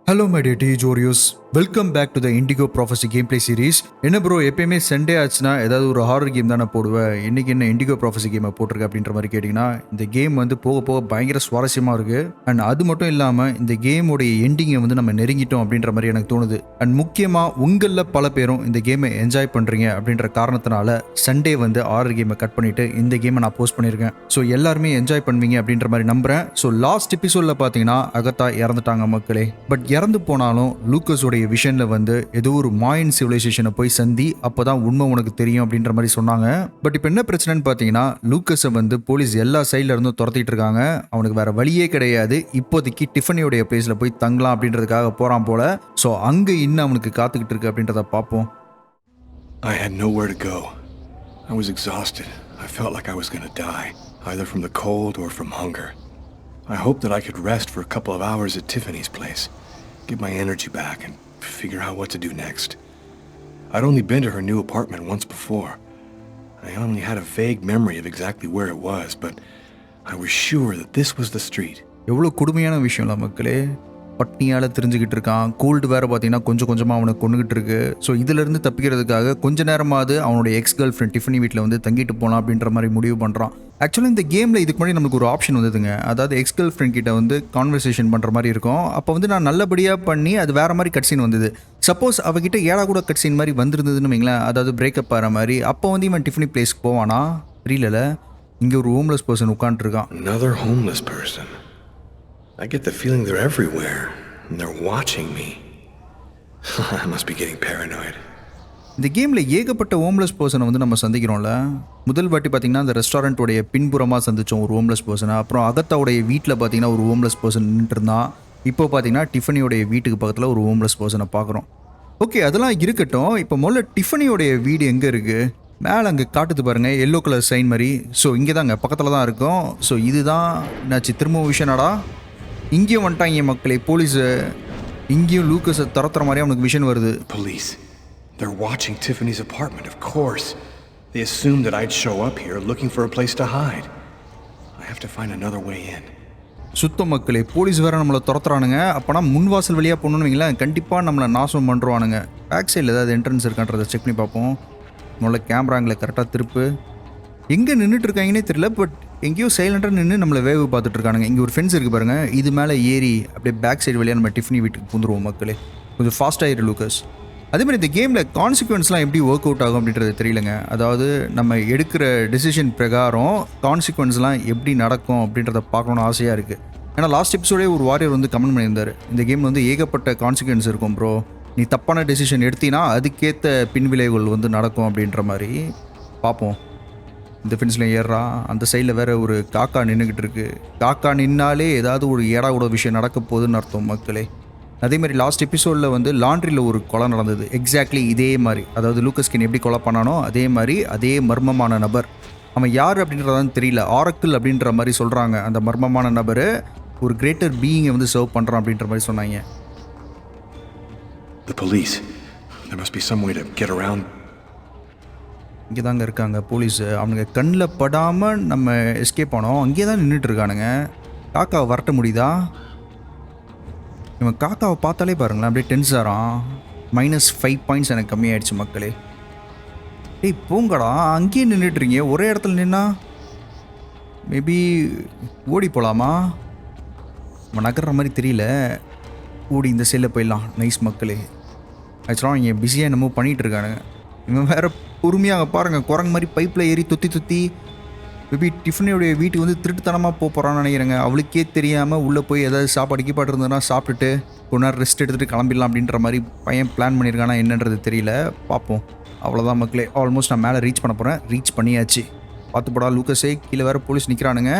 Hello my dear teenage warriors, welcome back to the Indigo Prophecy gameplay series. என்ன bro எப்பயுமே Sunday ஆச்சுன்னா ஏதாவது ஒரு ஹாரர் கேம் தான் நான் போடுவேன். இன்னைக்கு என்ன இண்டிகோ ப்ராஃபஸி கேமை போட்டிருக்கேன் அப்படின்ற மாதிரி கேட்டிங்கன்னா, இந்த கேம் வந்து போக போக பயங்கர சுவாரஸ்யமாக இருக்குது. அண்ட் அது மட்டும் இல்லாமல் இந்த கேமோடைய எண்டிங்கை வந்து நம்ம நெருங்கிட்டோம் அப்படின்ற மாதிரி எனக்கு தோணுது. அண்ட் முக்கியமாக உங்களில் பல பேரும் இந்த கேமை என்ஜாய் பண்ணுறீங்க அப்படின்ற காரணத்தினால சண்டே வந்து ஹாரர் கேமை கட் பண்ணிவிட்டு இந்த கேமை நான் போஸ்ட் பண்ணியிருக்கேன். ஸோ எல்லாருமே என்ஜாய் பண்ணுவீங்க அப்படின்ற மாதிரி நம்புகிறேன். ஸோ லாஸ்ட் எபிசோடில் பார்த்தீங்கன்னா அகத்தா இறந்துட்டாங்க மக்களே. பட் இறந்து போனாலும் லூக்கஸோடைய விஷன்ல வந்து ஏதோ ஒரு மாயன் சிவிலைசேஷனை போய் சந்தி, அப்போதான் உண்மை உனக்கு தெரியும் அப்படின்ற மாதிரி சொன்னாங்க. பட் இப்போ என்ன பிரச்சனைன்னு பார்த்தீங்கன்னா, லூக்கஸை வந்து போலீஸ் எல்லா சைட்ல இருந்தும் துரத்திட்டு இருக்காங்க. அவனுக்கு வேற வழியே கிடையாது. இப்போதைக்கு டிஃபனியோடைய பிளேஸ்ல போய் தங்கலாம் அப்படின்றதுக்காக போறான் போல. ஸோ அங்க இன்னும் அவனுக்கு காத்துக்கிட்டு இருக்கு அப்படின்றத பார்ப்போம். I had nowhere to go. I was exhausted. I felt like I was going to die, either from the cold or from hunger. I hoped that I could rest for a couple of hours at Tiffany's place, get my energy back, and figure out what to do next. I'd only been to her new apartment once before. I only had a vague memory of exactly where it was, but I was sure that this was the street. எவ்வளோ கொடுமையான விஷயம்ல மக்களே. பட்னியால் தெரிஞ்சுக்கிட்டு இருக்கான். Gold வேறு பார்த்தீங்கன்னா கொஞ்சம் கொஞ்சமாக அவனை கொண்டுகிட்டு இருக்கு. ஸோ இதிலேருந்து தப்பிக்கிறதுக்காக கொஞ்ச நேரமாவது அவனுடைய எக்ஸ் கேர்ள் ஃப்ரெண்ட் டிஃபனி வீட்டில் வந்து தங்கிட்டு போகலாம் அப்படின்ற மாதிரி முடிவு பண்ணுறான். ஆக்சுவலாக இந்த கேமில் இதுக்கு முன்னாடி நமக்கு ஒரு ஆப்ஷன் வந்ததுங்க. அதாவது எக்ஸ் கேர்ள் ஃப்ரெண்ட் கிட்ட வந்து கான்வர்சேஷன் பண்ணுற மாதிரி இருக்கும். அப்போ வந்து நான் நல்லபடியாக பண்ணி அது வேறு மாதிரி கட்சீன் வந்தது. சப்போஸ் அவகிட்ட ஏழா கூட கட்சீன் மாதிரி வந்திருந்ததுன்னு வைங்களேன், அதாவது பிரேக்கப் ஆகிற மாதிரி, அப்போ வந்து இவன் டிஃபனி பிளேஸ்க்கு போவானா தெரியல. இங்கே ஒரு ஹோம்லெஸ் பர்சன் உட்காந்துருக்கான். Another homeless person. I get the feeling they're everywhere, and they're watching me. I must be getting paranoid. இந்த கேமில் ஏகப்பட்ட ஹோம்லெஸ் பர்சனை வந்து நம்ம சந்திக்கிறோம்ல. முதல் வாட்டி பார்த்தீங்கன்னா அந்த ரெஸ்டாரண்ட்டோடைய பின்புறமாக சந்தித்தோம் ஒரு ஹோம்லெஸ் பர்சனை. அப்புறம் அகத்தாவுடைய வீட்டில் பார்த்தீங்கன்னா ஒரு ஹோம்லெஸ் பர்சன் நின்றுட்டு இருந்தான். இப்போ பார்த்தீங்கன்னா டிஃபனியோடைய வீட்டுக்கு பக்கத்தில் ஒரு ஹோம்லெஸ் பர்சனை பார்க்குறோம். ஓகே, அதெல்லாம் இருக்கட்டும். இப்போ முதல்ல டிஃபனியோடைய வீடு எங்கே இருக்குது? மேலே அங்கே காட்டுது பாருங்கள், எல்லோ கலர் சைன் மாதிரி. ஸோ இங்கே தாங்க பக்கத்தில் தான் இருக்கும். ஸோ இதுதான் என்னாச்சு திரும்பவும் விஷயம்டா. இங்கேயும் வந்துட்டாங்க மக்களே போலீஸு. இங்கேயும் லூக்கஸை துரத்துற மாதிரி அவனுக்கு விஷன் வருது. Police. They're watching Tiffany's apartment, of course. They assumed that I'd show up here looking for a place to hide. I have to find another way in. சுத்த மக்களே, போலீஸ் வேறு நம்மளை துரத்துறானுங்க. அப்போனா முன்வாசல் வழியாக போகணுன்னு வைங்களேன், கண்டிப்பாக நம்மளை நாசம் பண்ணுறானுங்க. பேக் சைடில் ஏதாவது என்ட்ரன்ஸ் இருக்கான்றதை செக் பண்ணி பார்ப்போம். முதல்ல கேமராங்களை கரெக்டாக திருப்பு. எங்கே நின்றுட்டு இருக்காங்கன்னே தெரியல. பட் எங்கேயோ சைலண்டாக நின்று நம்மளை வேவு பார்த்துட்டு இருக்கானுங்க. இங்கே ஒரு ஃபென்ஸ் இருக்குது பாருங்கள், இது மேலே ஏறி அப்படியே பேக் சைடு வழியாக நம்ம டிஃபனி வீட்டுக்கு பூந்துருவோம் மக்களே. கொஞ்சம் ஃபாஸ்ட்டாகிரு லூக்கஸ். அதேமாதிரி இந்த கேமில் கான்சிக்வன்ஸ்லாம் எப்படி ஒர்க் அவுட் ஆகும் அப்படின்றது தெரியலங்க. அதாவது நம்ம எடுக்கிற டெசிஷன் பிரகாரம் கான்சிக்வன்ஸ்லாம் எப்படி நடக்கும் அப்படின்றத பார்க்கணுன்னு ஆசையாக இருக்குது. ஏன்னா லாஸ்ட் எபிசோடே ஒரு வாரியர் வந்து கமெண்ட் பண்ணியிருந்தார், இந்த கேமில் வந்து ஏகப்பட்ட கான்சிக்வன்ஸ் இருக்கும் ப்ரோ, நீ தப்பான டெசிஷன் எடுத்தினா அதுக்கேற்ற பின்விளைவுகள் வந்து நடக்கும் அப்படின்ற மாதிரி. பார்ப்போம். இந்த ஃபென்ஸில் ஏறுறா. அந்த சைடில் வேறு ஒரு காக்கா நின்றுக்கிட்டு இருக்குது. காக்கா நின்னாலே ஏதாவது ஒரு ஏடா கூட விஷயம் நடக்க போகுதுன்னு அர்த்தம் மக்களே. அதேமாதிரி லாஸ்ட் எபிசோடில் வந்து லாண்ட்ரியில் ஒரு கொலை நடந்தது. எக்ஸாக்ட்லி இதே மாதிரி, அதாவது லூக்கஸ்கின் எப்படி கொலை பண்ணானோ அதே மாதிரி அதே மர்மமான நபர். அவன் யார் அப்படின்றதான் தெரியல. ஆரக்கிள் அப்படின்ற மாதிரி சொல்கிறாங்க. அந்த மர்மமான நபர் ஒரு கிரேட்டர் பீயிங்கை வந்து சர்வ் பண்ணுறான் அப்படின்ற மாதிரி சொன்னாங்க. The police. There must be some way to get around. இங்கே தாங்க இருக்காங்க போலீஸு. அவனுங்க கண்ணில் படாமல் நம்ம எஸ்கேப் ஆனோம். அங்கேயே தான் நின்றுட்டு இருக்கானுங்க. காக்காவை வரட்ட முடியுதா? இவன் காக்காவை பார்த்தாலே பாருங்களேன் அப்படியே டென்ஸ் ஆகிறான். -5 பாயிண்ட்ஸ் எனக்கு கம்மியாயிடுச்சு மக்களே. டேய் போங்கடா, அங்கேயே நின்றுட்டுருங்க. ஒரே இடத்துல நின்னா மேபி ஓடி போகலாமா? நம்ம நகர்ற மாதிரி தெரியல. ஓடி இந்த சைடில் போயிடலாம். நைஸ் மக்களே. ஆக்சுவலாக இங்கே பிஸியாக என்னமோ பண்ணிகிட்டு இருக்கானுங்க. இவன் வேறு பொறுமையாக பாருங்கள், குரங்கு மாதிரி பைப்பில் ஏறி தொத்தி மேபி டிஃபனியோடைய வீட்டுக்கு வந்து திருட்டுத்தனமாக போகிறான்னு நினைக்கிறேங்க. அவளுக்கே தெரியாமல் உள்ளே போய் ஏதாவது சாப்பாடு கீப்பாடு இருந்ததுன்னா சாப்பிட்டுட்டு கொஞ்ச நேரம் ரெஸ்ட் எடுத்துகிட்டு கிளம்பிடலாம் அப்படின்ற மாதிரி பையன் பிளான் பண்ணியிருக்கானா என்னன்றது தெரியல. பார்ப்போம். அவ்வளோதான் மக்களே. ஆல்மோஸ்ட் நான் மேலே ரீச் பண்ண போகிறேன். ரீச் பண்ணியாச்சு. பார்த்து போடா லூக்கஸே. கீழே வேறு போலீஸ் நிற்கிறானுங்க.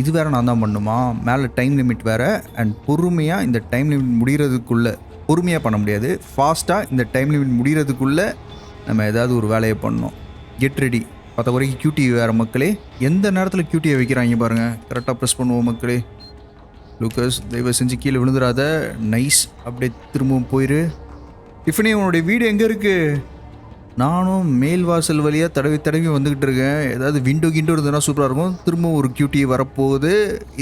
இது வேறு நான் தான் பண்ணுமா? மேலே டைம் லிமிட் வேறு. அண்ட் பொறுமையாக இந்த டைம் லிமிட் முடிகிறதுக்குள்ளே, பொறுமையாக பண்ண முடியாது, ஃபாஸ்ட்டாக இந்த டைம் லிமிட் முடிகிறதுக்குள்ளே நம்ம ஏதாவது ஒரு வேலையை பண்ணணும். Get ready. பார்த்த வரைக்கும் கியூட்டி வேறு மக்களே. எந்த நேரத்தில் கியூட்டியை வைக்கிறாங்க பாருங்கள். கரெக்டாக ப்ரெஸ் பண்ணுவோம் மக்களே. லூக்கஸ் தயவு செஞ்சு கீழே விழுந்துடாத. நைஸ். அப்படியே திரும்பவும் போயிரு. டிஃபனி உன்னுடைய வீடு எங்கே இருக்குது? நானும் மேல் வாசல் வழியாக தடவி வந்துக்கிட்டு இருக்கேன். ஏதாவது விண்டோ இருந்ததுன்னா சூப்பராக இருக்கும். திரும்பவும் ஒரு கியூட்டி வரப்போகுது.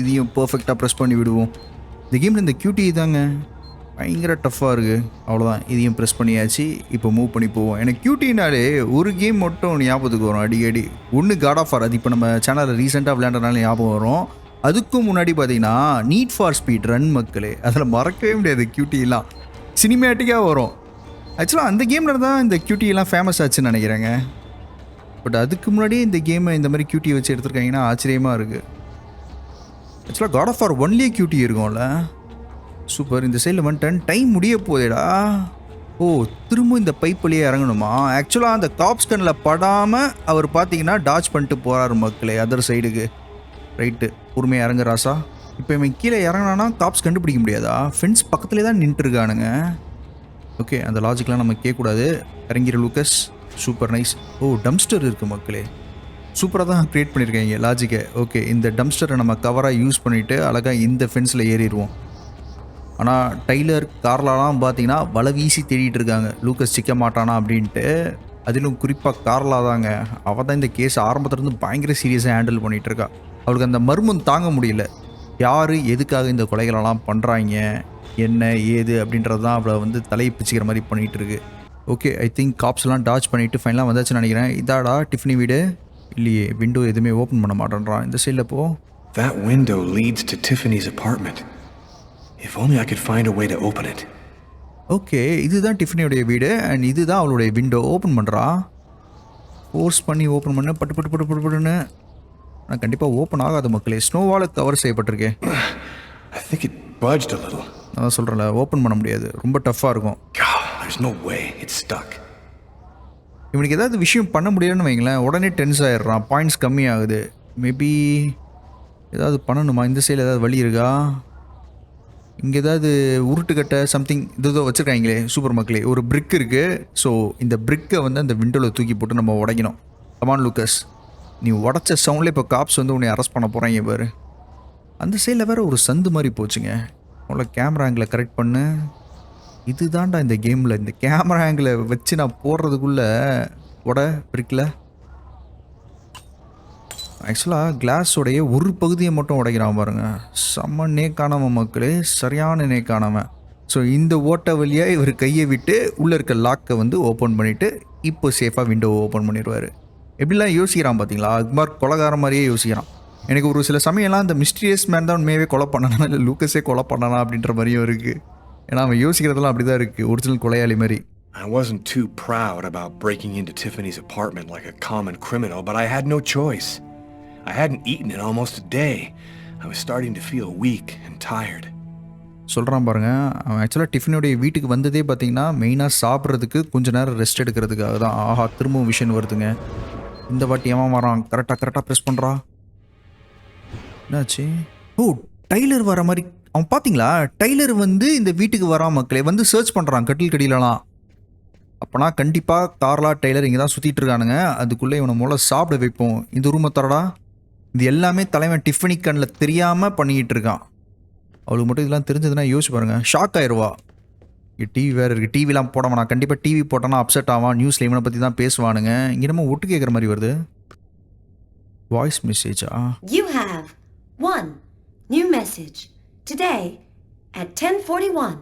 இதையும் பர்ஃபெக்டாக ப்ரெஸ் பண்ணி விடுவோம். இந்த கேமில் இந்த கியூட்டி தாங்க பயங்கர டஃப்பாக இருக்குது. அவ்வளோதான், இதையும் ப்ரெஸ் பண்ணியாச்சு. இப்போ மூவ் பண்ணி போவோம். எனக்கு கியூட்டினாலே ஒரு கேம் மட்டும் ஞாபகத்துக்கு வரும் அடிக்கடி. ஒன்று காட் ஆஃப் வார், அது இப்போ நம்ம சேனலில் ரீசெண்டாக விளையாண்டனால ஞாபகம் வரும். அதுக்கும் முன்னாடி பார்த்தீங்கன்னா நீட் ஃபார் ஸ்பீட் ரன் மக்களே, அதில் மறக்கவே முடியாது. கியூட்டிலாம் சினிமேட்டிக்காக வரும். ஆக்சுவலாக அந்த கேமில் தான் இந்த கியூட்டிலாம் ஃபேமஸ் ஆச்சுன்னு நினைக்கிறேங்க. பட் அதுக்கு முன்னாடியே இந்த கேமை இந்த மாதிரி கியூட்டி வச்சு எடுத்துருக்காங்கன்னா ஆச்சரியமாக இருக்குது. ஆக்சுவலாக காட் ஆஃப் வார் ஒன்லேயே கியூட்டி இருக்கும்ல. சூப்பர். இந்த சைடில் வந்துட்டேன். டைம் முடிய போதேடா. ஓ, திரும்ப இந்த பைப் வழியே இறங்கணுமா? ஆக்சுவலாக அந்த காப்ஸ் கண்ணில் படாமல் அவர் பார்த்தீங்கன்னா டாச் பண்ணிட்டு போகிறாரு மக்களே அதர் சைடுக்கு. ரைட்டு, பொறுமையாக இறங்கு ராசா. இப்போ இவன் கீழே இறங்கினானா காப்ஸ் கண்டுபிடிக்க முடியாதா? ஃப்ரெண்ட்ஸ் பக்கத்துலேயே தான் நின்றுருக்கானுங்க. ஓகே, அந்த லாஜிக்லாம் நம்ம கேட்கக்கூடாது. இறங்கிற லூக்கஸ். Super nice. ஓ, டம்ஸ்டர் இருக்குது மக்களே. சூப்பராக தான் க்ரியேட் பண்ணியிருக்காங்க லாஜிக்கை. ஓகே, இந்த டம்ஸ்டரை நம்ம கவராக யூஸ் பண்ணிவிட்டு அழகாக இந்த ஃபென்ஸில் ஏறிடுவோம். ஆனால் டைலர் கார்லாலாம் பார்த்தீங்கன்னா வலை வீசி தேடிட்டு இருக்காங்க லூக்கஸ் சிக்க மாட்டானா அப்படின்ட்டு. அதிலும் குறிப்பாக கார்லா தாங்க. அவள் தான் இந்த கேஸ் ஆரம்பத்துலேருந்து பயங்கர சீரியஸாக ஹேண்டில் பண்ணிகிட்டு இருக்கா. அவளுக்கு அந்த மர்மம் தாங்க முடியல. யார் எதுக்காக இந்த கொலைகளெல்லாம் பண்ணுறாங்க, என்ன ஏது அப்படின்றது தான் அவளை வந்து தலையை பிச்சுக்கிற மாதிரி பண்ணிகிட்டு இருக்கு. ஓகே, ஐ திங்க் காப்ஸ்லாம் டாச் பண்ணிவிட்டு ஃபைனலாக வந்தாச்சுன்னு நினைக்கிறேன். இதாடா டிஃப்னி வீடு. இல்லையே, விண்டோ எதுவுமே ஓப்பன் பண்ண மாட்டேன்றான். இந்த சைடில் போ. That window leads to Tiffany's apartment. If only I could find a way to open it. Okay, இதுதான் டிஃபனியோடைய வீடு அண்ட் இதுதான் அவளுடைய விண்டோ. ஓப்பன் பண்ணுறா. ஃபோர்ஸ் பண்ணி ஓப்பன் பண்ண பட்டு பட்டு பட்டு பட்டு பட்டுன்னு. ஆனால் கண்டிப்பாக ஓப்பன் ஆகாத மக்களே. ஸ்னோவால் cover செய்யப்பட்டிருக்கேன். I think it budged a little. நான் சொல்கிறேன்ல, ஓப்பன் பண்ண முடியாது, ரொம்ப டஃப்பாக இருக்கும். God, there's no way. It's stuck. இவனுக்கு ஏதாவது விஷயம் பண்ண முடியலன்னு வைங்களேன், உடனே டென்ஸ் ஆகிடுறான். பாயிண்ட்ஸ் கம்மி ஆகுது. மேபி ஏதாவது பண்ணணுமா? இந்த சைடில் ஏதாவது வழி இருக்கா? இங்கே ஏதாவது உருட்டுக்கட்டை சம்திங் இதோ வச்சுருக்காங்களே சூப்பர் மக்களே. ஒரு பிரிக் இருக்குது. ஸோ இந்த பிரிக்கை வந்து அந்த விண்டோவில் தூக்கி போட்டு நம்ம உடைக்கணும். கமான் லூக்கஸ், நீ உடச்ச சவுண்டில் இப்போ காப்ஸ் வந்து உன்னை அரெஸ்ட் பண்ண போகிறாங்க பாரு. அந்த சைடில் வேறு ஒரு சந்து மாதிரி போச்சுங்க. அவ்வளோ கேமரா ஆங்கிளை கரெக்ட் பண்ணு. இது தாண்டா இந்த கேமில். இந்த கேமரா ஆங்கிளை வச்சு நான் போடுறதுக்குள்ளே பிரிக்கில் ஆக்சுவலாக கிளாஸோடைய ஒரு பகுதியை மட்டும் உடைக்கிறான் பாருங்க. செம்ம நேக்கானவன் மக்களே, சரியான நேக்கானவன். ஸோ இந்த ஓட்டை வழியாக இவர் கையை விட்டு உள்ளே இருக்க லாக்கை வந்து ஓப்பன் பண்ணிவிட்டு இப்போ சேஃபாக விண்டோவை ஓப்பன் பண்ணிடுவார். எப்படிலாம் யோசிக்கிறான் பார்த்தீங்களா? அக்மார் கொலைகார மாதிரியே யோசிக்கிறான். எனக்கு ஒரு சில சமயம்லாம் இந்த மிஸ்டீரியஸ் மேன் தான் உண்மையாகவே கொலை பண்ணனா இல்லை லூக்கஸே கொலை பண்ணனா அப்படின்ற மாதிரியும் இருக்குது. ஏன்னா அவன் யோசிக்கிறதெல்லாம் அப்படி தான் இருக்குது, ஒரிஜினல் கொலையாளி மாதிரி. I wasn't too proud about breaking into Tiffany's apartment like a common criminal, but I had no choice. I hadn't eaten in almost a day. I was starting to feel weak and tired. சொல்கிறான் பாருங்க. அவன் ஆக்சுவலாக டிஃபனுடைய வீட்டுக்கு வந்ததே பார்த்தீங்கன்னா மெயினாக சாப்பிட்றதுக்கு கொஞ்சம் நேரம் ரெஸ்ட் எடுக்கிறதுக்காக தான். ஆஹா, திரும்பவும் விஷன் வருதுங்க. இந்த வாட்டி ஏன் வரான்? கரெக்டாக ப்ரெஸ் பண்ணுறா. என்னாச்சு? ஓ, டைலர் வர மாதிரி. அவன் பார்த்தீங்களா, டைலர் வந்து இந்த வீட்டுக்கு வரான் மக்களே. வந்து சர்ச் பண்ணுறான் கட்டில் கடியிலலாம். அப்போனா கண்டிப்பாக கார்லா டைலர் இங்கே தான் சுற்றிட்டு இருக்கானுங்க. அதுக்குள்ளே இவனை மூலம் சாப்பிட வைப்போம். இந்த ரூமை தரடா. இது எல்லாமே தலைவன் டிஃபனி கண்ணில் தெரியாமல் பண்ணிக்கிட்டு இருக்கான். அவளுக்கு மட்டும் இதெல்லாம் தெரிஞ்சதுன்னா யோசிச்சு பாருங்கள், ஷாக் ஆயிடுவா. இங்கே டிவி வேறு இருக்குது. டிவிலாம் போடாமல் நான் கண்டிப்பாக டிவி போட்டோன்னா அப்செட் ஆவான். நியூஸில் இவனை பற்றி தான் பேசுவானுங்க. இங்கே நம்ம ஒட்டு கேட்குற மாதிரி வருது. Voice மெசேஜா? You have one new message today at 10:41.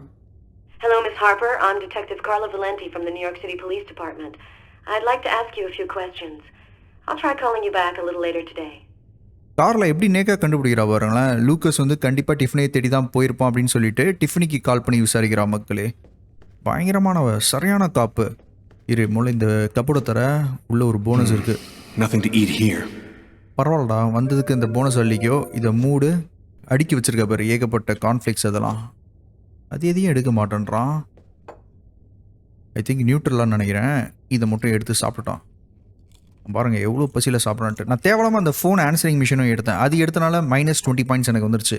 Hello, Miss Harper. I'm Detective Carla Valenti from the New York City Police Department. I'd like to ask you a few questions. I'll try calling you back a little later today. காரில் எப்படி நேக்காக கண்டுபிடிக்கிறா பாருங்களேன். Lucas வந்து கண்டிப்பாக டிஃபனியை தேடி தான் போயிருப்பான் அப்படின்னு சொல்லிட்டு டிஃபனிக்கு கால் பண்ணி விசாரிக்கிறா மக்களே. பயங்கரமானவ, சரியான காப்பு. இரு மூளை இந்த கப்போட தர உள்ள ஒரு போனஸ் இருக்குது. Nothing to eat here. பரவாயில்லடா, வந்ததுக்கு இந்த போனஸ் அள்ளிக்கோ. இதை மூடு. அடுக்கி வச்சிருக்க பாரு ஏகப்பட்ட கான்ஃப்ளிக்ஸ். அதெல்லாம் அது எதையும் எடுக்க மாட்டேன்றான். ஐ திங்க் நியூட்ரலான்னு நினைக்கிறேன். இதை மட்டும் எடுத்து சாப்பிட்டுட்டான். பாருங்கள் எவ்வளோ பசியில் சாப்பிட்றான்ட்டு. நான் தேவையில்லாமல் அந்த ஃபோன் ஆன்சரிங் மிஷினும் எடுத்தேன். அது எடுத்தனால -20 பாயிண்ட்ஸ் எனக்கு வந்துருச்சு.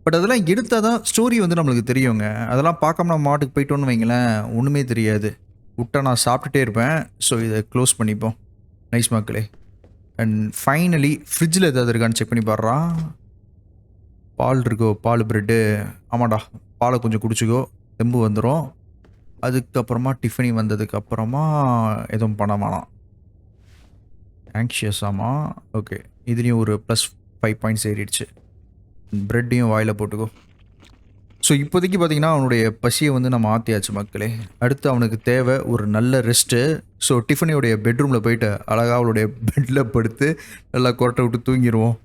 பட் அதெல்லாம் எடுத்தால் தான் ஸ்டோரி வந்து நம்மளுக்கு தெரியுங்க. அதெல்லாம் பார்க்காம நம்ம மாட்டுக்கு போயிட்டோன்னு வைங்களேன், ஒன்றுமே தெரியாது. விட்டா நான் சாப்பிட்டுட்டே இருப்பேன். ஸோ இதை க்ளோஸ் பண்ணிப்போம். நைஸ் மக்களே. அண்ட் ஃபைனலி ஃப்ரிட்ஜில் ஏதாவது இருக்கான்னு செக் பண்ணி பாடுறா. பால் இருக்கோ? பால் ப்ரெட்டு. ஆமாடா, பாலை கொஞ்சம் குடிச்சிக்கோ, தெம்பு வந்துடும். அதுக்கப்புறமா டிஃபனி வந்ததுக்கப்புறமா எதுவும் பண்ண வேணாம். ஆங்ஷியஸ். ஆமாம், ஓகே. இதுலேயும் ஒரு +5 பாயிண்ட்ஸ் ஏறிடுச்சு. ப்ரெட்டையும் வாயில் போட்டுக்கோ. ஸோ இப்போதைக்கு பார்த்தீங்கன்னா அவனுடைய பசியை வந்து நம்ம ஆற்றியாச்சு மக்களே. அடுத்து அவனுக்கு தேவை ஒரு நல்ல ரெஸ்ட்டு. ஸோ டிஃபனியோடைய பெட்ரூமில் போயிட்டு அழகாக அவளுடைய பெட்டில் படுத்து நல்லா கொரட்டை விட்டு தூங்கிடுவோம்.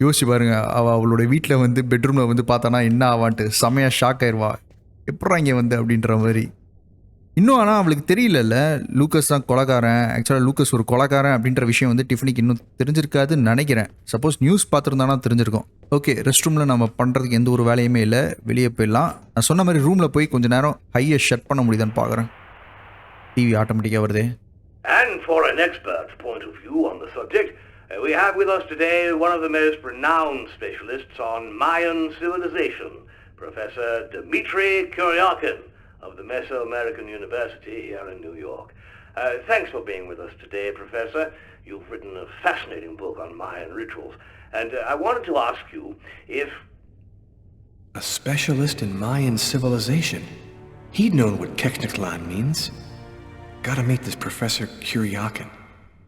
யோசிச்சு பாருங்க, அவளுடைய வீட்டில் வந்து பெட்ரூமில் வந்து பார்த்தானா என்ன ஆவான்ட்டு செமையாக ஷாக் ஆயிடுவா. எப்படா இங்கே வந்து அப்படின்ற மாதிரி. இன்னும் ஆனால் அவளுக்கு தெரியலல்ல லூக்கஸ் தான் கொலைகாரன். ஆக்சுவலாக லூக்கஸ் ஒரு கொலைகாரன் அப்படின்ற விஷயம் வந்து டிஃபனிக்கு இன்னும் தெரிஞ்சிருக்காதுன்னு நினைக்கிறேன். சப்போஸ் நியூஸ் பார்த்துருந்தானா தெரிஞ்சிருக்கும். ஓகே, ரெஸ்ட் ரூமில் நம்ம பண்ணுறதுக்கு எந்த ஒரு வேலையுமே இல்லை, வெளியே போயிடலாம். நான் சொன்ன மாதிரி ரூமில் போய் கொஞ்சம் நேரம் ஹையை ஷட் பண்ண முடியுதான்னு பார்க்குறேன். டிவி ஆட்டோமேட்டிக்காக வருதே. And for an expert's point of view on the subject, we have with us today one of the most renowned specialists on Mayan civilization, Professor Dmitry Kuryaken of the Mesoamerican University here in New York. Thanks for being with us today, Professor. You've written a fascinating book on Mayan rituals, and I wanted to ask you if... A specialist in Mayan civilization. He'd known what Kekniklan means. Gotta meet this Professor Kuryaken.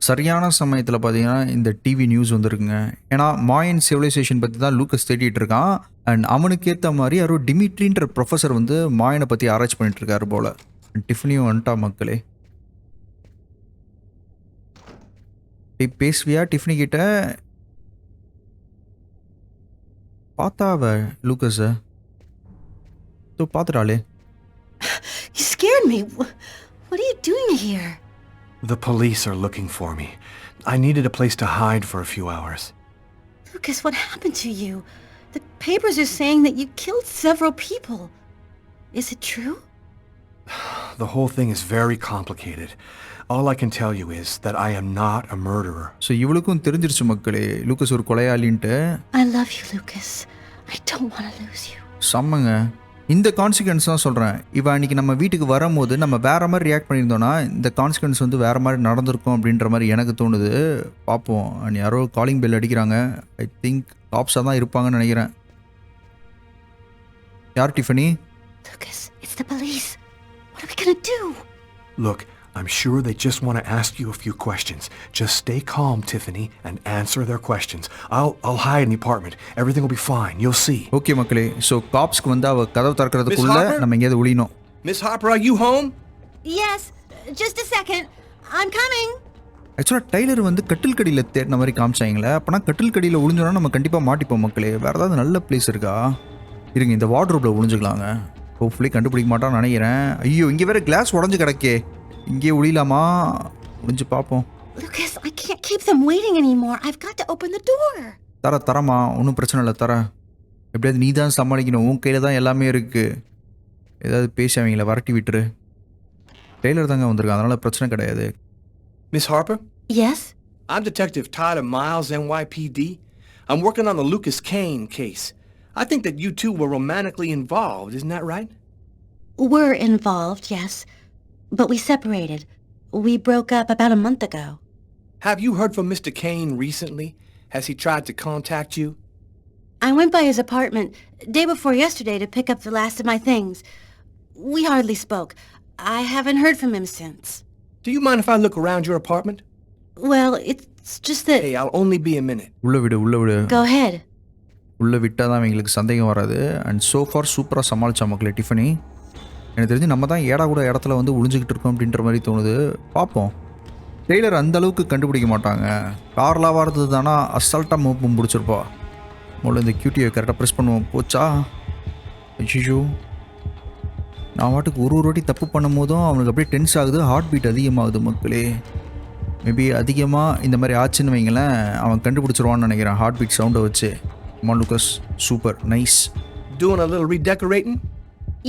சரியான சமயத்தில் பார்த்தீங்கன்னா இந்த TV news வந்துருக்குங்க. ஏன்னா மாயன் civilisation பற்றி தான் Lucas தேடிட்டு இருக்கான். And அவனுக்கு ஏற்ற மாதிரி யாரோ டிமிட்ரின்ற ப்ரொஃபஸர் வந்து மாயனை பற்றி ஆராய்ச்சி பண்ணிட்டு இருக்காரு போல். டிஃபனியும் வந்துட்டா மக்களே. பேசுவியா டிஃபனி கிட்ட? பார்த்தாவ லூக்கஸை பார்த்துட்டாளே. You scared me. What are you doing here? The police are looking for me. I needed a place to hide for a few hours. Lucas, what happened to you? The papers are saying that you killed several people. Is it true? The whole thing is very complicated. All I can tell you is that I am not a murderer. So இவளுக்கும் தெரிஞ்சிருச்சு மக்களே Lucas ஒரு கொலையாளின்ட்டு. I love you, Lucas. I don't want to lose you. செம்மங்க. இந்த consequence தான் சொல்கிறேன். இவன் அன்றைக்கி நம்ம வீட்டுக்கு வரும்போது நம்ம வேறு மாதிரி ரியாக்ட் பண்ணியிருந்தோன்னா இந்த கான்சிக்வன்ஸ் வந்து வேறு மாதிரி நடந்திருக்கும் அப்படின்ற மாதிரி எனக்கு தோணுது. பார்ப்போம். அண்ட் யாரோ காலிங் பெல் அடிக்கிறாங்க. ஐ திங்க் காப்ஸாக தான் இருப்பாங்கன்னு நினைக்கிறேன். யார் Tiffany? Lucas, it's the police. What are we gonna do? Look, I'm sure they just want to ask you a few questions. Just stay calm, Tiffany, and answer their questions. I'll hide in the apartment. Everything will be fine. You'll see. Okay மக்களே. So காப்ஸ்க்கு வந்து அவள் கதவு திறக்கிறதுக்குள்ளே நம்ம எங்கேயாவது ஒளியணும். Miss Harper, are you home? Yes, just a second. I'm coming. ஆக்சுவலாக tailor வந்து கட்டில் கடியில் தேடின மாதிரி காமிச்சாங்களே. அப்போனா கட்டில் கடியில் ஒளிஞ்சோன்னா நம்ம கண்டிப்பாக மாட்டிப்போம் மக்களே. வேறு ஏதாவது நல்ல பிளேஸ் இருக்கா? இருங்க, இந்த வார்ட்ரோப்பில் ஒளிஞ்சுக்கலாங்க. ஹோப்ஃபுல்லி கண்டுபிடிக்க மாட்டான்னு நினைக்கிறேன். ஐயோ, இங்கே வேறு கிளாஸ் உடஞ்சி கிடக்கே. இங்கே ஒளியலாமா? ஒளிஞ்சு பார்ப்போம். Lucas, I can't keep them waiting anymore. I've got to open the door. தரமா ஒன்றும் பிரச்சனை இல்லை. எப்படியாவது நீ தான் சமாளிக்கணும். உன் கையில் தான் எல்லாமே இருக்குது. ஏதாவது பேசி அவங்கள வரட்டி விட்டுரு. டெய்லர் தாங்க வந்திருக்கான், அதனால் பிரச்சனை கிடையாது. Miss Harper? Yes? I'm Detective Tyler Miles, NYPD. I'm working on the Lucas Kane case. I think that you two were romantically involved, isn't that right? We're involved, yes. But we separated. We broke up about a month ago. Have you heard from Mr. Kane recently? Has he tried to contact you? I went by his apartment day before yesterday to pick up the last of my things. We hardly spoke. I haven't heard from him since. Do you mind if I look around your apartment? Well, it's just that... Hey, I'll only be a minute. உள்ள விடு. Go ahead. உள்ளே விட்டால் தான் அவங்களுக்கு சந்தேகம் வராது. And so far சூப்பராக சமாளித்தா மக்களே டிஃபனி. எனக்கு தெரிஞ்சு நம்ம தான் ஏடா கூட இடத்துல வந்து ஒளிஞ்சிக்கிட்டு இருக்கோம் அப்படின்ற மாதிரி தோணுது. பார்ப்போம். டெய்லர் அந்த அளவுக்கு கண்டுபிடிக்க மாட்டாங்க. கார்லாக இருந்தது தானா அசால்ட்டாக மூவ் முடிச்சிருப்பா. முதல்ல இந்த கியூட்டியை கரெக்டாக ப்ரெஸ் பண்ணுவோம். போச்சா? ஐயோ, நான் வாட்டுக்கு ஒரு வாட்டி தப்பு பண்ணும் போதும் அவனுக்கு அப்படியே டென்ஸ் ஆகுது. ஹார்ட் பீட் அதிகமாகுது மக்களே. மேபி அதிகமாக இந்த மாதிரி ஆச்சுன்னு வைங்களேன், அவன் கண்டுபிடிச்சிருவான்னு நினைக்கிறேன் ஹார்ட் பீட் சவுண்டை வச்சு. Lucas, super nice. Doing a little redecorating?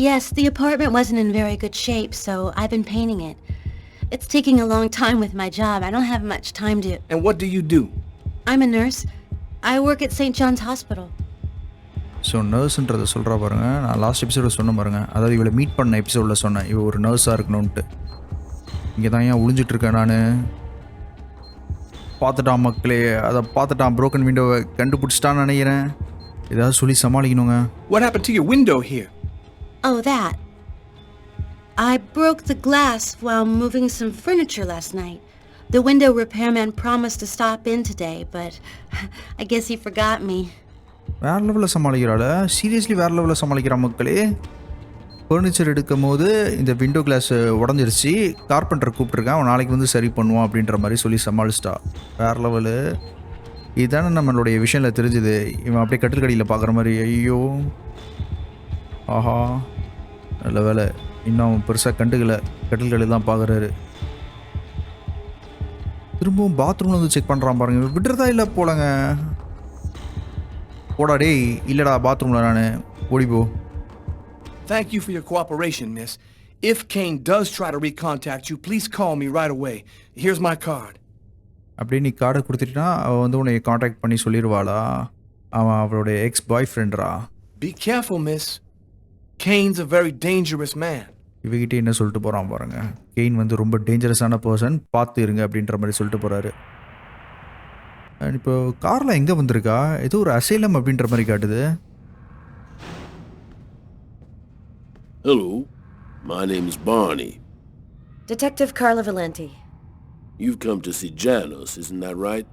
Yes, the apartment wasn't in very good shape, so I've been painting it. It's taking a long time with my job. I don't have much time to... And what do you do? I'm a nurse. I work at St. John's Hospital. So நர்ஸுன்றதை சொல்கிறா பாருங்க. நான் last எபிசோடில் சொன்ன பாருங்க, அதாவது இவளை meet பண்ண எபிசோடில் சொன்னேன் இவள் ஒரு நர்ஸாக இருக்கணும்ன்ட்டு. இங்கே தான் ஏன் ஒளிஞ்சிட்ருக்கேன் நான். பார்த்துட்டான் மக்களே, அதை பார்த்துட்டான். ப்ரோக்கன் விண்டோவை கண்டுபிடிச்சிட்டான்னு நினைக்கிறேன். ஏதாவது சொல்லி சமாளிக்கணுங்க. What happened to your window here? Oh, that. I broke the glass while moving some furniture last night. The window repairman promised to stop in today, but I guess he forgot me. வேறு லெவலில் சமாளிக்கிறாள். Seriously வேறு லெவலில் சமாளிக்கிற மக்களே. Furniture எடுக்கும் போது இந்த window glass உடஞ்சிருச்சு, கார்பெண்டர் கூப்பிட்ருக்கேன், அவன் நாளைக்கு வந்து சரி பண்ணுவான் அப்படின்ற மாதிரி சொல்லி சமாளிச்சிட்டா. வேறு லெவலு. இதுதானே நம்மளுடைய விஷயத்தில் தெரிஞ்சுது. இவன் அப்படியே கட்டில் கடியில் பார்க்குற மாதிரி. ஐயோ ஆஹா, நல்ல வேலை இன்னும் பெருசாக கண்டுக்கலை, கட்டில் கடியில் தான் பார்க்குறாரு. திரும்பவும் பாத்ரூமில் வந்து செக் பண்ணுறான் பாருங்க. விடுறதா இல்லை போலங்க. போடா டேய், இல்லைடா பாத்ரூமில் நான் ஓடிப்போ. Thank you for your cooperation, miss. If Kane does try to recontact you, please call me right away. Here's my card. அப்படியே நீ கார்டை கொடுத்துட்டா அவள் வந்து உன்னை காண்டாக்ட் பண்ணி சொல்லிடுவாளா? அவன் அவளுடைய எக்ஸ் பாய் ஃப்ரெண்டரா? Be careful, miss. Kane's a very dangerous man. இவகிட்ட என்ன சொல்லிட்டு போகிறான் பாருங்க. கெயின் வந்து ரொம்ப டேஞ்சரஸான பர்சன், பார்த்து இருங்க அப்படின்ற மாதிரி சொல்லிட்டு போகிறாரு. இப்போ காரில் எங்கே வந்திருக்கா? ஏதோ ஒரு அசைலம் அப்படின்ற மாதிரி காட்டுது. Hello, my name is Barney. Detective Carla Valenti. You've come to see Janus, isn't that right?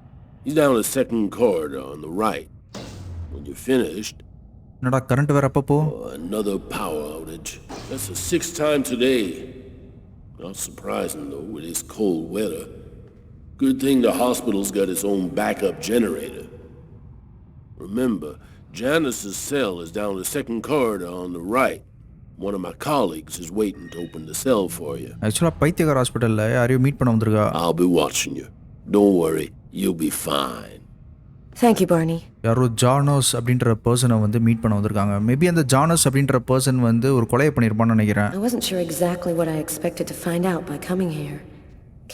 He's down the second corridor on the right. When you're finished... என்னடா கரண்ட் வேற அப்பப்போ? Another power outage. That's the 6th time today. Not surprising though with this cold weather. Good thing the hospital's got its own backup generator. Remember, Janus's cell is down the second corridor on the right. One of my colleagues is waiting to open the cell for you. ஆக்சுவலாக பைத்தியகார் ஹாஸ்பிட்டலில் யாரையும் meet பண்ண வந்திருக்கா. I'll be watching you. Don't worry, you'll be fine. Thank you, Barney. யாரோ ஜானஸ் அப்படின்ற பர்சனை வந்து meet பண்ண வந்திருக்காங்க. மேபி அந்த ஜானஸ் அப்படின்ற பர்சன் வந்து ஒரு கொலையை பண்ணியிருப்பான்னு நினைக்கிறேன். I wasn't sure exactly what I expected to find out by coming here.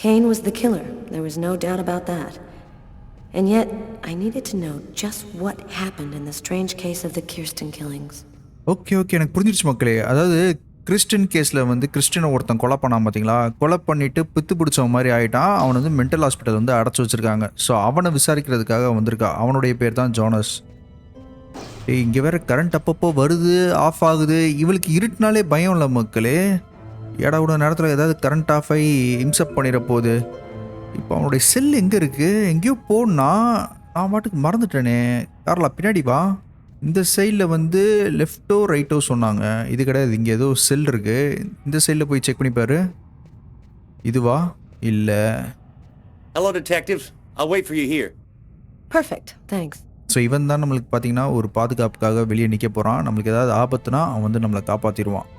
Kane was the killer. There was no doubt about that. And yet, I needed to know just what happened in the strange case of the Kirsten killings. Okay எனக்கு புரிஞ்சிருச்சு மக்களே. அதாவது Christian கேஸில் வந்து கிறிஸ்டினை ஒருத்தன் கொலை பண்ணான் பார்த்தீங்களா? கொலை பண்ணிவிட்டு பித்து பிடிச்சவன் மாதிரி ஆகிட்டான். அவனை வந்து மென்டல் ஹாஸ்பிட்டல் வந்து அடைச்சி வச்சுருக்காங்க. ஸோ அவனை விசாரிக்கிறதுக்காக வந்திருக்கா. அவனுடைய பேர் தான் ஜானஸ். இங்கே வேறு கரண்ட் அப்பப்போ வருது, ஆஃப் ஆகுது. இவளுக்கு இருட்டுனாலே பயம் இல்லை மக்களே. ஏடா விட நேரத்தில் ஏதாவது கரண்ட் ஆஃப் ஆகி இம்சப் பண்ணிட போகுது. இப்போ அவனுடைய செல் எங்கே இருக்குது? எங்கேயோ போடனா நான் பாட்டுக்கு மறந்துட்டேனே. கார்லா பின்னாடி வா. இந்த சைடில் வந்து லெஃப்ட்டோ ரைட்டோ சொன்னாங்க. இது கிடையாது, இங்கே ஏதோ செல் இருக்குது. இந்த சைடில் போய் செக் பண்ணிப்பாரு. இதுவா? இல்லை. Hello, detectives. I'll wait for you here. Perfect, thanks. So இவன் தான் நம்மளுக்கு பார்த்தீங்கன்னா ஒரு பாதுகாப்புக்காக வெளியே நிற்க போகிறான். நம்மளுக்கு ஏதாவது ஆபத்துனா அவன் வந்து நம்மளை காப்பாற்றிடுவான்.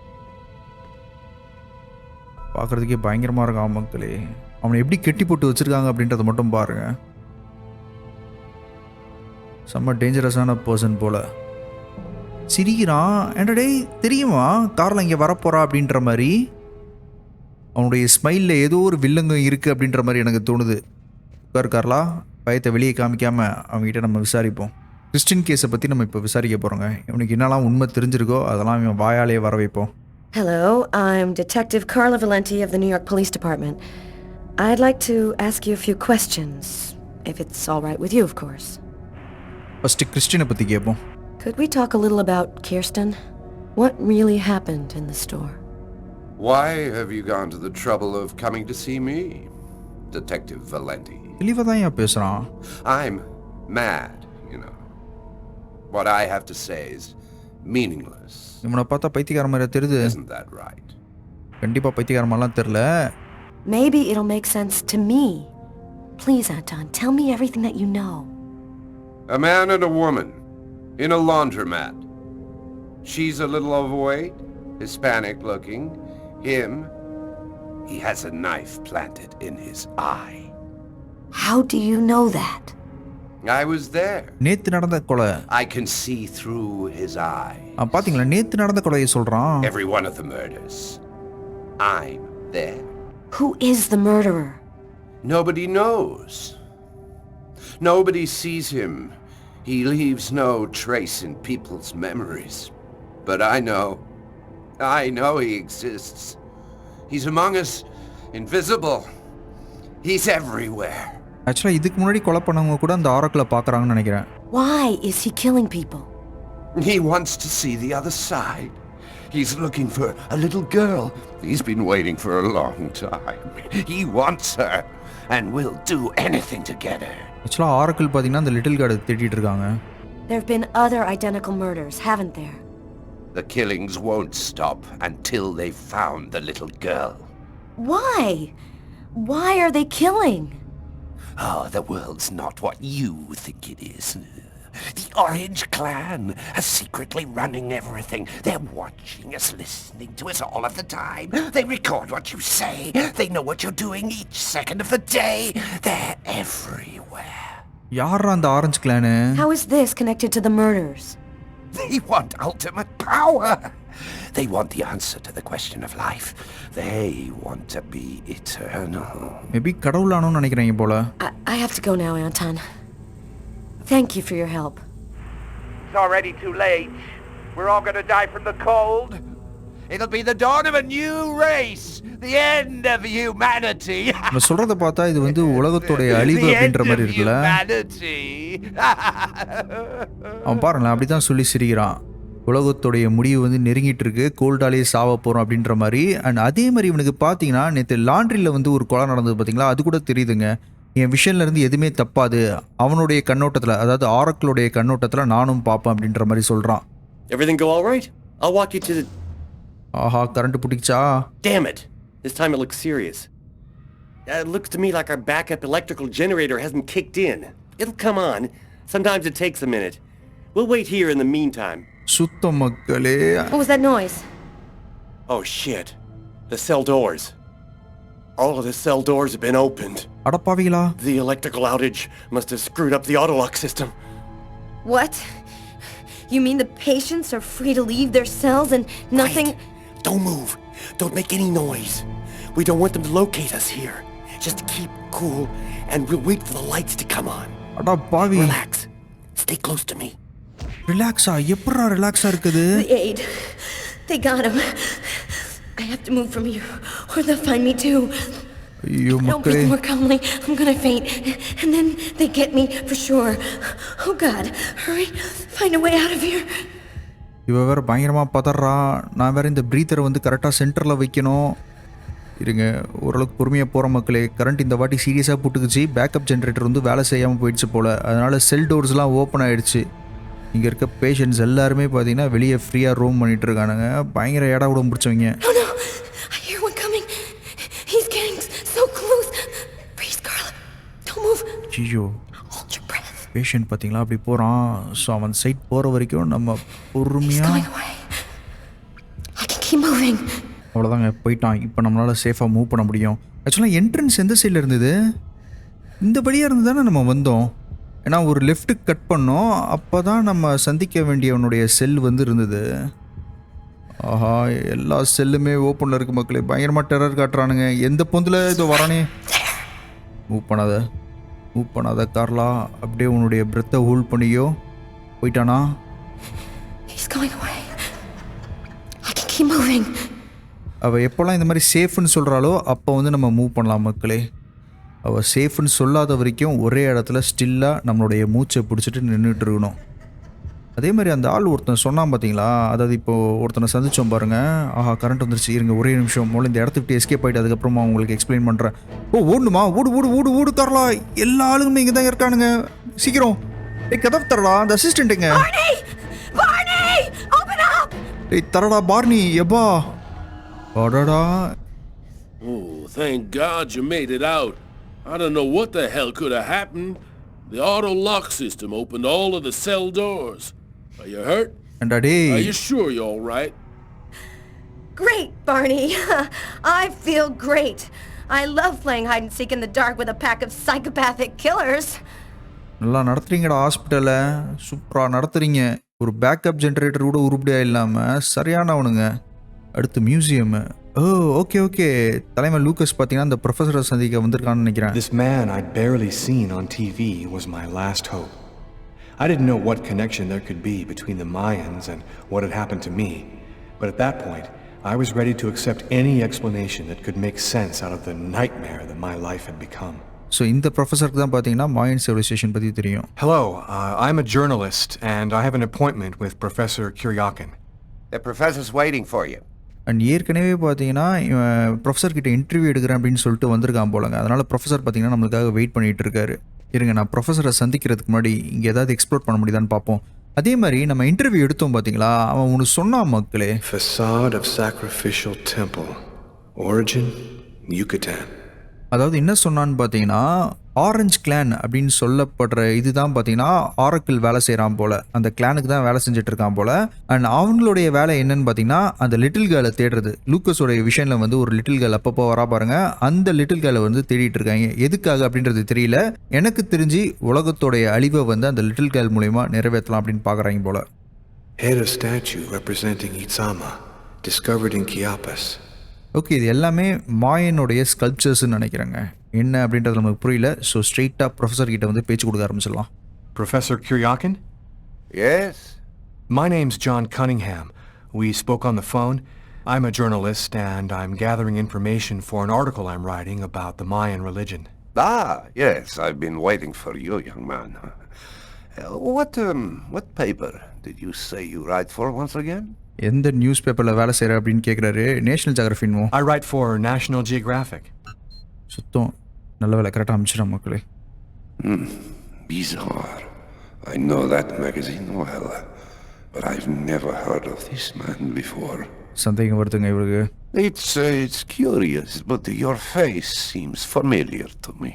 பார்க்குறதுக்கே பயங்கரமாக இருக்கான் மக்களே. அவனை எப்படி கெட்டி போட்டு வச்சுருக்காங்க அப்படின்றத மட்டும் பாருங்கள். செம்ம டேஞ்சரஸான பர்சன் போல். சிரிக்கிறான். என்னடே தெரியுமா காரில் இங்கே வரப்போகிறா அப்படின்ற மாதிரி. அவனுடைய ஸ்மைலில் ஏதோ ஒரு வில்லங்க இருக்குது அப்படின்ற மாதிரி எனக்கு தோணுது. கார்லா, பயத்தை வெளியே காமிக்காமல் அவங்ககிட்ட நம்ம விசாரிப்போம். கிறிஸ்டின் கேஸை பற்றி நம்ம இப்போ விசாரிக்க போகிறோங்க. இவனுக்கு என்னெல்லாம் உண்மை தெரிஞ்சிருக்கோ அதெல்லாம் இவன் வாயாலேயே வர வைப்போம். Hello, I'm Detective Carla Valenti of the New York Police Department. I'd like to ask you a few questions, if it's all right with you, of course. First கிறிஸ்டினை பற்றி கேட்போம். Could we talk a little about Kirsten? What really happened in the store? Why have you gone to the trouble of coming to see me, Detective Valenti? தெளிவாக தான் ஏன் பேசுகிறான். I'm mad, you know. What I have to say is meaningless. இவனை பார்த்தா பைத்தியக்கார மாதிரி தெரியுது. Isn't that right? கண்டிப்பாக பைத்தியக்கார மாதிரிலாம் தெரில. Maybe it'll make sense to me. Please, Anton, tell me everything that you know. A man and a woman in a laundromat. She's a little overweight, Hispanic looking. Him, he has a knife planted in his eye. How do you know that? I was there. நேற்று நடந்த கொலை. I can see through his eye. பார்த்தீங்களா, நேற்று நடந்த கொலையை சொல்கிறான். Every one of the murders. I'm there. Who is the murderer? Nobody knows. Nobody sees him. He leaves no trace in people's memories. But I know he exists. He's among us, invisible. He's everywhere. ஆக்சுவலாக இதுக்கு முன்னாடி கொலை பண்ணவங்க கூட அந்த ஆரக்கில் பார்க்குறாங்கன்னு நினைக்கிறேன். Why is he killing people? He wants to see the other side. He's looking for a little girl. He's been waiting for a long time. He wants her and will do anything to get her. ஆக்சுவலாக Oracle பார்த்தீங்கன்னா அந்த little கார்டை தேடிட்டு இருக்காங்க. There have been other identical murders, haven't there? The killings won't stop until they've found the little girl. Why? Why are they killing? Oh, the world's not what you think it is. The Orange Clan are secretly running everything. They're watching us, listening to us all of the time. They record what you say. They know what you're doing each second of the day. They're everywhere. யாரா அந்த orange clan? How is this connected to the murders? They want ultimate power. They want the answer to the question of life. They want to be eternal. Maybe கடவுளானோன்னு நினைக்கிறீங்க போல. I have to go now, Anton. Thank you for your help. It's already too late. We're all gonna die from the cold. It'll be the dawn of a new race. The end of humanity. நம்ம சொல்றத பார்த்தா இது வந்து உலகத்தோட அழிவு அப்படின்ற மாதிரி இருக்குல்ல. அவன் பாருங்களேன் அப்படிதான் சொல்லி சிரிக்கிறான். உலகத்தோடைய முடிவு வந்து நெருங்கிட்டு இருக்கு, கோல்டாலேயே சாவ போகிறோம் அப்படின்ற மாதிரி. அண்ட் அதே மாதிரி இவனுக்கு பார்த்தீங்கன்னா நேற்று லாண்ட்ரியில் வந்து ஒரு கொலை நடந்தது பார்த்தீங்களா, அது கூட தெரியுதுங்க. என் விஷன்லேருந்து எதுவுமே தப்பாது, அவனுடைய கண்ணோட்டத்தில், அதாவது ஆரக்கிளுடைய கண்ணோட்டத்தில் நானும் பார்ப்பேன் அப்படின்ற மாதிரி சொல்கிறான். Everything go all right? I'll walk you to the... ஆஹா, கரண்ட் பிடிச்சா. Damn it! This time it looks serious. It looks to me like our backup electrical generator hasn't kicked in. It'll come on. Sometimes it takes a minute. We'll wait here in the meantime. சுத்த மக்களே. What was that noise? Oh shit. The cell doors. All of the cell doors have been opened. அடப்பாவிகளா. The electrical outage must have screwed up the autolock system. What? You mean the patients are free to leave their cells and nothing... Wait. Don't move. Don't make any noise. We don't want them to locate us here. Just keep cool and we'll wait for the lights to come on. அடப்பாவி. Relax. Stay close to me. ரிலாக்ஸா? எப்படா ரிலாக்ஸா இருக்குது? The aid. They got him. I have to move from here or they'll find me too. ஐயோ Don't மக்களே. breathe more calmly. I'm gonna faint. And then they get me for sure. Oh God, hurry. Find a way out of here. இவ வேற பயங்கரமாக பதறான். நான் வேற இந்த ப்ரீத்தரை வந்து கரெக்டாக சென்டரில் வைக்கணும். இருங்க, ஓரளவுக்கு பொறுமையாக போகிற மக்களே. கரண்ட் இந்த வாட்டி சீரியஸாக போட்டுக்குச்சு. பேக்கப் ஜென்ரேட்டர் வந்து வேலை செய்யாமல் போயிடுச்சு போல். அதனால் செல் டோர்ஸ்லாம் ஓப்பன் ஆகிடுச்சு. இங்கே இருக்க பேஷண்ட்ஸ் எல்லாருமே பார்த்தீங்கன்னா வெளியே ஃப்ரீயாக ரூம் பண்ணிகிட்டு இருக்கானுங்க. பயங்கர ஏடா கூட முடிச்சவங்க. Oh no! I hear one coming. He's getting so close. Freeze, Carla. Don't move. ஐயோ, Hold your breath. பேஷண்ட் பார்த்தீங்களா அப்படி போகிறான். ஸோ அவன் சைட் போகிற வரைக்கும் நம்ம பொறுமையாக. Going away. I can keep moving. அவ்வளோதாங்க, போயிட்டான். இப்போ நம்மளால் சேஃபாக மூவ் பண்ண முடியும். ஆக்சுவலாக என்ட்ரன்ஸ் எந்த சைடில் இருந்தது? இந்த படியாக இருந்து தானே நம்ம வந்தோம். ஏன்னா ஒரு லெஃப்ட்டுக்கு கட் பண்ணோம், அப்போ தான் நம்ம சந்திக்க வேண்டியவனுடைய செல் வந்து இருந்தது. ஆஹா, எல்லா செல்லுமே ஓப்பனில் இருக்குது மக்களே. பயங்கரமாக டெரர் காட்டுறானுங்க. எந்த பொந்தில் இதோ வரானே. மூவ் பண்ணாத கார்லா. அப்படியே உன்னுடைய பிரெத்தை ஹோல்ட் பண்ணியோ. போயிட்டானா? He's going away. I can keep moving. அவள் எப்போல்லாம் இந்த மாதிரி சேஃப்னு சொல்கிறாளோ அப்போ வந்து நம்ம மூவ் பண்ணலாம் மக்களே. அவள் சேஃப்னு சொல்லாத வரைக்கும் ஒரே இடத்துல ஸ்டில்லாக நம்மளுடைய மூச்சை பிடிச்சிட்டு நின்றுட்டு இருக்கணும். அதே மாதிரி அந்த ஆள் ஒருத்தன் சொன்னான் பார்த்தீங்களா, அதாவது இப்போது ஒருத்தனை சந்தித்தோம் பாருங்கள். ஆஹா, கரண்ட் வந்துருச்சு. இருங்க ஒரே நிமிஷம், முதல்ல இந்த இடத்த விட்டு எஸ்கேப் ஆகிட்டு அதுக்கப்புறமா உங்களுக்கு எக்ஸ்பிளைன் பண்ணுறேன். ஓடுமா? ஓடு தரலா. எல்லா ஆளுங்களுமே இங்கே தான் இருக்கானுங்க. சீக்கிரம் கதவு தரலா. அந்த அசிஸ்டண்ட்டுங்க. தரடா பார்னி. எப்பா அடடா. Oh, thank God you made it out. I don't know what the hell could have happened. The auto lock system opened all of the cell doors. Are you hurt? And Are you sure you're all right? Great, Barney. I feel great. I love playing hide and seek in the dark with a pack of psychopathic killers. நல்லா நடத்துறீங்கடா ஹாஸ்பிட்டலை. சூப்பராக நடத்துறீங்க. ஒரு backup generator கூட உருப்படியாக இல்லாமல் சரியானவனுங்க. அடுத்து museum. Okay. தலைமை லூக்கஸ் பார்த்தீங்கன்னா இந்த ப்ரொஃபஸரை சந்திக்க வந்திருக்கான்னு நினைக்கிறேன். This man I'd barely seen on TV was my last hope. I didn't know what connection there could be between the Mayans and what had happened to me, but at that point, I was ready to accept any explanation that could make sense out of the nightmare that my life had become. So இந்த ப்ரொஃபஸருக்கு தான் பார்த்தீங்கன்னா மாயன் civilisation பற்றி தெரியும். Hello, I'm a journalist and I have an appointment with Professor Kuryaken. The professor's waiting for you. And ஏற்கனவே பார்த்தீங்கன்னா professor கிட்ட interview எடுக்கிறேன் அப்படின்னு சொல்லிட்டு வந்திருக்கான் போலங்க. அதனால் ப்ரொஃபஸர் பார்த்தீங்கன்னா நம்மளுக்காக வெயிட் பண்ணிகிட்டு இருக்காரு. இருங்க நான் ப்ரொஃபஸரை சந்திக்கிறதுக்கு முன்னாடி இங்கே ஏதாவது எக்ஸ்ப்ளோர் பண்ண முடியுதான்னு பார்ப்போம். அதே மாதிரி நம்ம இன்டர்வியூ எடுத்தோம் பார்த்தீங்களா, அவன் ஒன்று சொன்னான் மக்களே. Facade of sacrificial temple. Origin, Yucatan. அதாவது என்ன சொன்னான்னு பார்த்தீங்கன்னா, ஆரஞ்ச் கிளான் அப்படின்னு சொல்லப்படுற இதுதான் பார்த்தீங்கன்னா ஆரக்கிள் வேலை செய்கிறான் போல், அந்த கிளானுக்கு தான் வேலை செஞ்சுட்டு இருக்கான் போல். அண்ட் அவங்களுடைய வேலை என்னன்னு பார்த்தீங்கன்னா அந்த லிட்டில் கேர்ளை தேடுறது. லூக்கஸோடைய விஷயம்ல வந்து ஒரு லிட்டில் கேர்ள் அப்பப்போ வரா பாருங்க, அந்த லிட்டில் கேர்ளை வந்து தேடிட்டு இருக்காங்க. எதுக்காக அப்படின்றது தெரியல. எனக்கு தெரிஞ்சு உலகத்தோடைய அழிவை வந்து அந்த லிட்டில் கேர்ள் மூலயமா நிறைவேற்றலாம் அப்படின்னு பார்க்குறாங்க போல். Head of statue representing Itzama, discovered in Chiapas. Okay, இது எல்லாமே மாயனுடைய ஸ்கல்ப்சர்ஸ்ன்னு நினைக்கிறேங்க. என்ன அப்படின்றது நமக்கு புரியல. ஸோ ஸ்ட்ரெயிட்டாக ப்ரொஃபஸர் கிட்ட வந்து பேச்சு கொடுக்க ஆரம்பிச்சிடலாம். Professor Kuryaken? Yes? My name's John Cunningham. We spoke on the phone. I'm a journalist and I'm gathering information for an article I'm writing about the Mayan religion. Ah, yes, I've been waiting for you, young man. What paper did you say you write for once again? எந்த news பேப்பரில் வேலை செய்கிற அப்படின்னு கேட்குறாரு. National ஜியோகிராஃபின்மோ. I write for National Geographic. சுத்தம் நல்ல வேலை, கரெக்டாக அமைச்சிடும் மக்களே. Bizarre. I know that magazine well, but I've never heard of this man before. சந்தேகம் வருதுங்க இவருக்கு. It's curious, but your face seems familiar to me.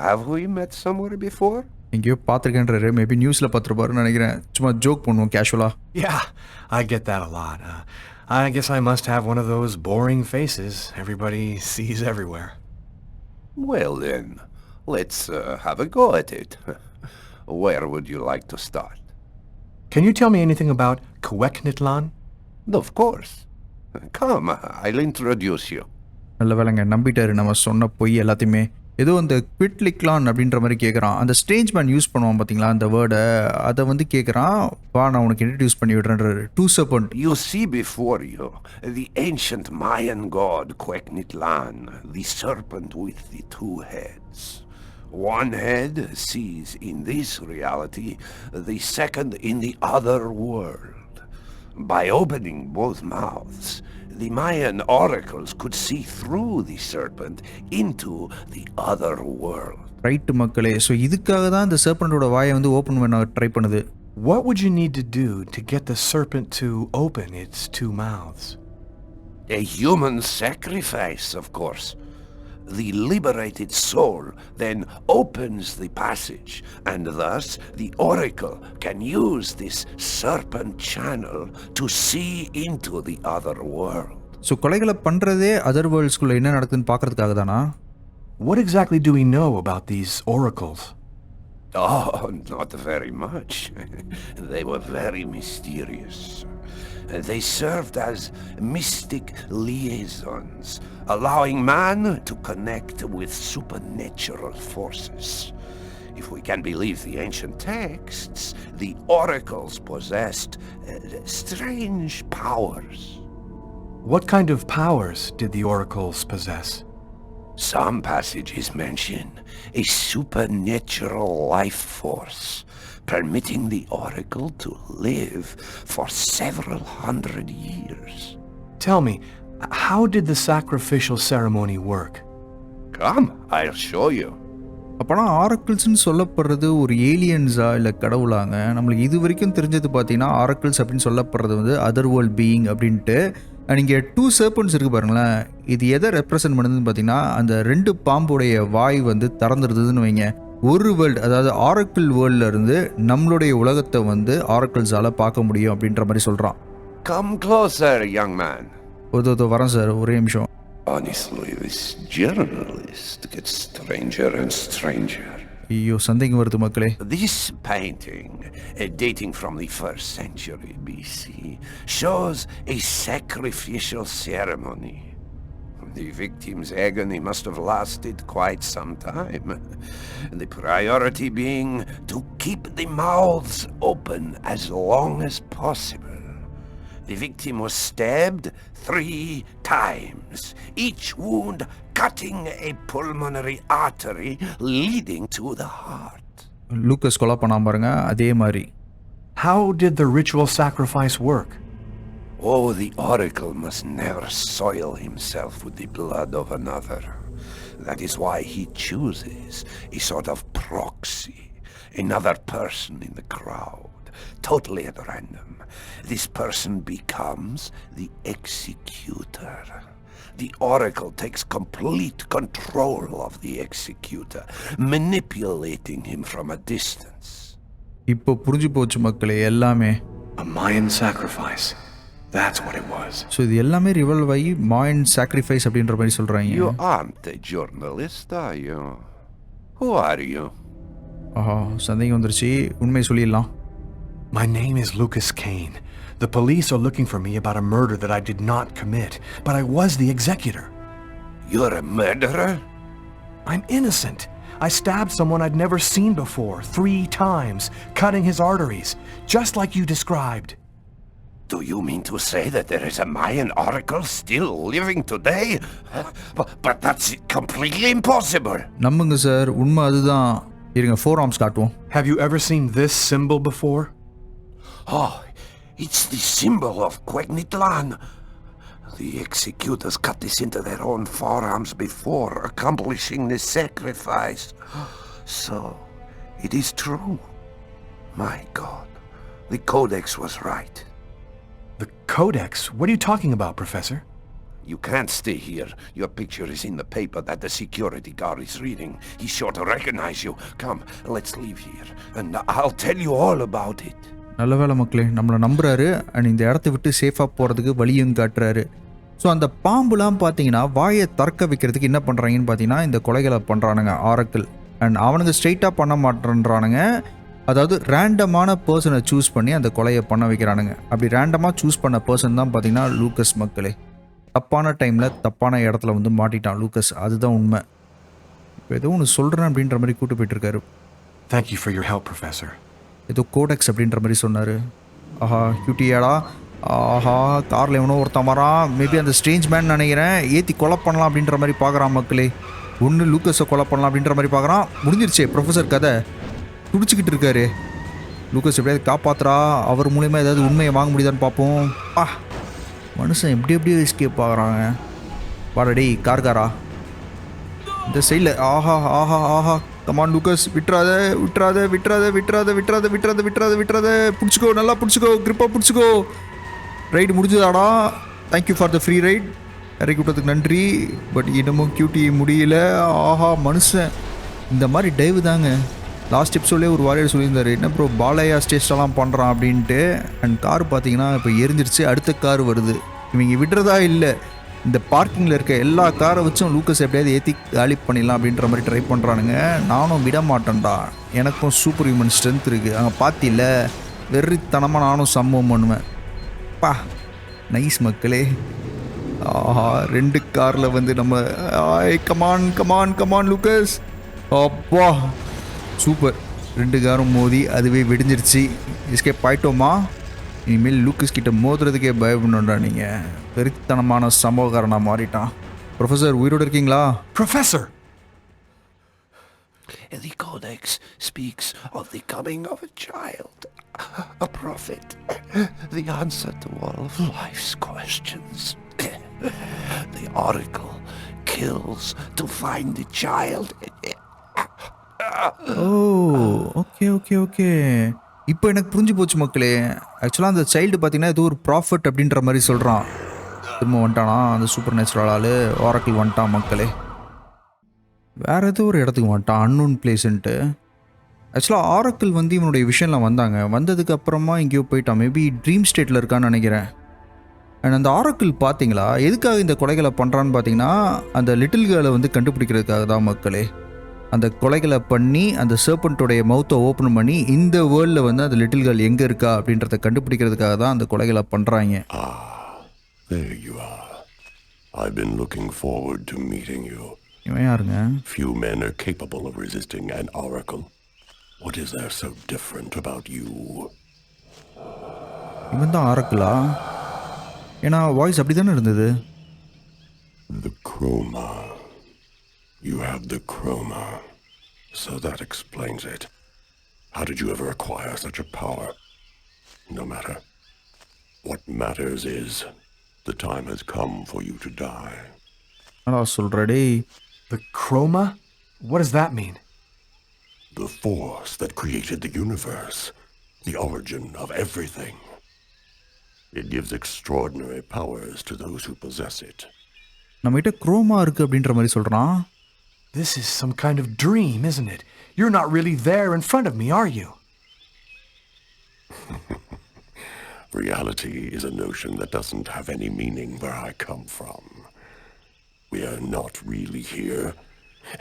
Have we met somewhere before? எங்கேயோ பார்த்துருக்கேன்றாரு. Maybe நியூஸில் பார்த்துருப்பாருன்னு நினைக்கிறேன். சும்மா ஜோக் பண்ணுவோம் கேஷுவலாக. Yeah, I get that a lot. I guess I must have one of those boring faces everybody sees everywhere. Well then, let's have a go at it. Where would you like to start? Can you tell me anything about Kuryaken? Of course. Come, I'll introduce you. நல்ல வேலைங்க, நம்பிட்டாரு நம்ம சொன்ன பொய் எல்லாத்தையுமே. ஏதோ அந்த குவிட்லிக்லான் அப்படின்ற மாதிரி கேட்குறான். அந்த ஸ்ட்ரேஞ்ச் மேன் யூஸ் பண்ணுவான் பார்த்தீங்களா அந்த வேர்டை, அதை வந்து கேட்குறான். வா நான் உனக்கு இன்ட்ரடியூஸ் பண்ணி விடுறேன்றாரு. To serpent. You see before you the ancient Mayan god Kuryaken, the serpent with the two heads. One head sees in this reality, the second in the other world. By opening both mouths, the Mayan oracles could see through the serpent into the other world. Right மக்களே. So இதுக்காக தான் இந்த சர்பண்டோட வாயை வந்து open பண்ண try பண்ணுது. What would you need to do to get the serpent to open its two mouths? A human sacrifice, of course. The liberated soul then opens the passage, and thus the oracle can use this serpent channel to see into the other world. So கொலைகளை பண்ணுறதே other வேர்ல்ட்ஸ்குள்ளே என்ன நடக்குதுன்னு பார்க்கறதுக்காக தானா? What exactly do we know about these oracles? Oh, not very much. They were very mysterious. They served as mystic liaisons, allowing man to connect with supernatural forces. If we can believe the ancient texts, the oracles possessed strange powers. What kind of powers did the oracles possess? Some passages mention a supernatural life force, permitting the oracle to live for several hundred years. Tell me, how did the sacrificial ceremony work? Come, I'll show you. அப்போனா ஆரக்கிள்ஸ்ன்னு சொல்லப்படுறது ஒரு ஏலியன்ஸா இல்லை கடவுளாங்க? நம்மளுக்கு இது வரைக்கும் தெரிஞ்சது பார்த்தீங்கன்னா oracles அப்படின்னு சொல்லப்படுறது வந்து அதர் வேர்ல்ட் பீயிங் அப்படின்ட்டு. அண்ட் இங்கே டூ சர்பன்ட்ஸ் இருக்குது பாருங்களேன். இது எதை ரெப்ரசன்ட் பண்ணுதுன்னு பார்த்தீங்கன்னா அந்த ரெண்டு பாம்புடைய வாய் வந்து திறந்துருதுன்னு வைங்க. ஒரு வேர்ல்டு, அதாவது ஆரக்கிள் வேர்ல்டில் இருந்து நம்மளுடைய உலகத்தை வந்து ஆரக்கிள்ஸால் பார்க்க முடியும் அப்படின்ற மாதிரி சொல்கிறான். Come closer, young man. வரேன் சார், ஒரே நிமிஷம். Honestly, this journalist gets stranger and stranger. ஐயோ சந்தேகம் வருது மக்களே. This painting, dating from the 1st century BC, shows a sacrificial ceremony. The victim's agony must have lasted quite some time, the priority being to keep the mouths open as long as possible. The victim was stabbed 3 times, each wound cutting a pulmonary artery leading to the heart. Lucas கொலை பண்ணாம பாருங்க, அதே மாதிரி. How did the ritual sacrifice work? Oh, the oracle must never soil himself with the blood of another. That is why he chooses a sort of proxy, another person in the crowd, totally at random. This person becomes the executor. The Oracle takes complete control of the executor, manipulating him from a distance. இப்போ புரிஞ்சு போச்சு மக்களே எல்லாமே. A Mayan sacrifice. That's what it was. So இது எல்லாமே ரிவல்வ் ஆகி மாயன் sacrifice அப்படின்ற மாதிரி சொல்கிறாங்க. You aren't a journalist, are you? Who are you? ஆஹா, சந்தேகம் வந்துருச்சு. உண்மை சொல்லிடலாம். My name is Lucas Kane. The police are looking for me about a murder that I did not commit, but I was the executor. You're a murderer? I'm innocent. I stabbed someone I'd never seen before 3 times, cutting his arteries, just like you described. Do you mean to say that there is a Mayan oracle still living today? But that's completely impossible. நம்புங்க sir, உண்மை அதுதான். இருங்க, 4 arms காட்டுவோம். Have you ever seen this symbol before? Oh, it's the symbol of Quegnitlan. The executors cut this into their own forearms before accomplishing the sacrifice. So, it is true. My God, the Codex was right. The Codex? What are you talking about, Professor? You can't stay here. Your picture is in the paper that the security guard is reading. He's sure to recognize you. Come, let's leave here, and I'll tell you all about it. நல்ல வேலை மக்களே, நம்மளை நம்புறாரு and இந்த இடத்த விட்டு சேஃபாக போகிறதுக்கு வழியும் காட்டுறாரு. ஸோ அந்த பாம்புலாம் பார்த்தீங்கன்னா வாயை திறக்க வைக்கிறதுக்கு என்ன பண்ணுறாங்கன்னு பார்த்தீங்கன்னா இந்த கொலைகளை பண்ணுறானுங்க ஆரக்கிள். அண்ட் அவனுங்க ஸ்ட்ரெயிட்டாக பண்ண மாட்டேன்றானுங்க. அதாவது ரேண்டமான பர்சனை சூஸ் பண்ணி அந்த கொலையை பண்ண வைக்கிறானுங்க. அப்படி ரேண்டமாக சூஸ் பண்ண பர்சன் தான் பார்த்தீங்கன்னா லூக்கஸ் மக்களே. தப்பான டைமில் தப்பான இடத்துல வந்து மாட்டிட்டான் லூக்கஸ். அதுதான் உண்மை. இப்போ ஏதோ ஒன்று சொல்கிறேன் அப்படின்ற மாதிரி கூட்டு போயிட்டுருக்காரு. Thank you for your help, Professor. ஏதோ கோடெக்ஸ் அப்படின்ற மாதிரி சொன்னார். ஆஹா கியூட்டியாடா. ஆஹா காரில் எவனோ ஒருத்தன் வரான். மேபி அந்த ஸ்ட்ரேஞ்ச் மேன் நினைக்கிறேன். ஏற்றி கொலை பண்ணலாம் அப்படின்ற மாதிரி பார்க்குறான் மக்களே. ஒன்று லூக்கஸை கொலை பண்ணலாம் அப்படின்ற மாதிரி பார்க்குறான். முடிஞ்சிருச்சே ப்ரொஃபஸர் கதை. துடிச்சிக்கிட்டு இருக்காரு. லூக்கஸ் எப்படியாவது காப்பாற்றுறா. அவர் மூலிமா ஏதாவது உண்மையை வாங்க முடியுதான்னு பார்ப்போம். மனுஷன் எப்படியோ எஸ்கேப் ஆகுறாங்க. வாடா கார்காரா இந்த சைடில். ஆஹா ஆஹா ஆஹா கமான் லூக்கஸ், விட்டுறாத விட்டுறாத விட்டுறாத விட்டுறாத விட்டுறாத விட்டுறாத விட்டுறாத விட்டுறாத. பிடிச்சிக்கோ, நல்லா பிடிச்சிக்கோ, கிரிப்பாக பிடிச்சிக்கோ. ரைடு முடிஞ்சதாடா. Thank you for the free ride. இறக்கி விட்டதுக்கு நன்றி. பட் இன்னமும் கியூட்டி முடியல. ஆஹா மனுஷன் இந்த மாதிரி டைவு தாங்க. லாஸ்ட் எபிசோட்லேயே ஒரு வாரியர் சொல்லியிருந்தார், என்ன ப்ரோ பாலையா ஸ்டேஸ்டெல்லாம் பண்ணுறான் அப்படின்ட்டு. அண்ட் கார் பார்த்தீங்கன்னா இப்போ எரிஞ்சிருச்சு. அடுத்த கார் வருது. இவங்க விடுறதா இல்லை. இந்த பார்க்கிங்கில் இருக்க எல்லா காரை வச்சும் லூக்கஸ் எப்படியாவது ஏற்றி காலி பண்ணிடலாம் அப்படின்ற மாதிரி ட்ரை பண்ணுறானுங்க. நானும் விட மாட்டேன்டா. எனக்கும் சூப்பர் ஹியூமன் ஸ்ட்ரென்த் இருக்குது. அங்கே பார்த்தில்ல, வெறித்தனமாக நானும் சம்பவம் பண்ணுவேன். நைஸ் மக்களே. ஆஹா 2 காரில் வந்து நம்ம கமான் கமான் கமான் லூக்கஸ். அப்பா சூப்பர். 2 காரும் மோதி அதுவே வெடிஞ்சிருச்சு. எஸ்கேப் ஆயிட்டோமா. இனிமேல் லூக்கஸ் கிட்ட மோதுறதுக்கே பயப்படணும்டா. நீங்கள் வெறித்தனமான சம்பவக்காரனாக மாறிட்டான். ப்ரொஃபஸர் உயிரோடு இருக்கீங்களா? Professor! The Codex speaks of the coming of a child, a prophet, the answer to all of life's questions. The Oracle kills to find the child. Okay. இப்போ எனக்கு புரிஞ்சு போச்சு மக்களே. ஆக்சுவலாக அந்த சைல்டு பார்த்தீங்கன்னா ஏதோ ஒரு ப்ராஃபிட் அப்படின்ற மாதிரி சொல்கிறான். திரும்ப வந்துட்டானா அந்த சூப்பர் நேச்சுரல் ஆள். ஆரக்கிள் வந்துட்டான் மக்களே. வேறு ஏதோ ஒரு இடத்துக்கு வந்துட்டான், அன்னோன் பிளேஸுன்ட்டு. ஆக்சுவலாக ஆரக்கிள் வந்து இவனுடைய விஷயம்லாம் வந்தாங்க. வந்ததுக்கு அப்புறமா எங்கேயோ போயிட்டான். மேபி ட்ரீம் ஸ்டேட்டில் இருக்கான்னு நினைக்கிறேன். அண்ட் அந்த ஆரக்கிள் பார்த்தீங்களா எதுக்காக இந்த கொலைகளை பண்ணுறான்னு பார்த்தீங்கன்னா அந்த லிட்டில் கேர்ளை வந்து கண்டுபிடிக்கிறதுக்காக தான் மக்களே. அந்த கொலைகளை பண்ணி அந்த சர்பண்ட்டோடைய மவுத்தை ஓப்பன் பண்ணி இந்த வேர்ல்டில் வந்து அந்த லிட்டில் கேர்ள் எங்கே இருக்கா அப்படின்றத கண்டுபிடிக்கிறதுக்காக தான் அந்த கொலைகளை பண்ணுறாங்க. There you are. I've been looking forward to meeting you. இவன் யாருங்க? Few men are capable of resisting an oracle. What is there so different about you? இவன் தான் ஆரக்கிளா? ஏன்னா வாய்ஸ் அப்படி தானே இருந்தது. The chroma. You have the chroma. So that explains it. How did you ever acquire such a power? No matter. What matters is the time has come for you to die. சொல்கிறடே The chroma? What does that mean? The force that created the universe. The origin of everything. It gives extraordinary powers to those who possess it. நம்மகிட்ட chroma இருக்கு அப்படின்ற மாதிரி சொல்றான். This is some kind of dream, isn't it? You're not really there in front of me, are you? Reality is a notion that doesn't have any meaning where I come from. We are not really here,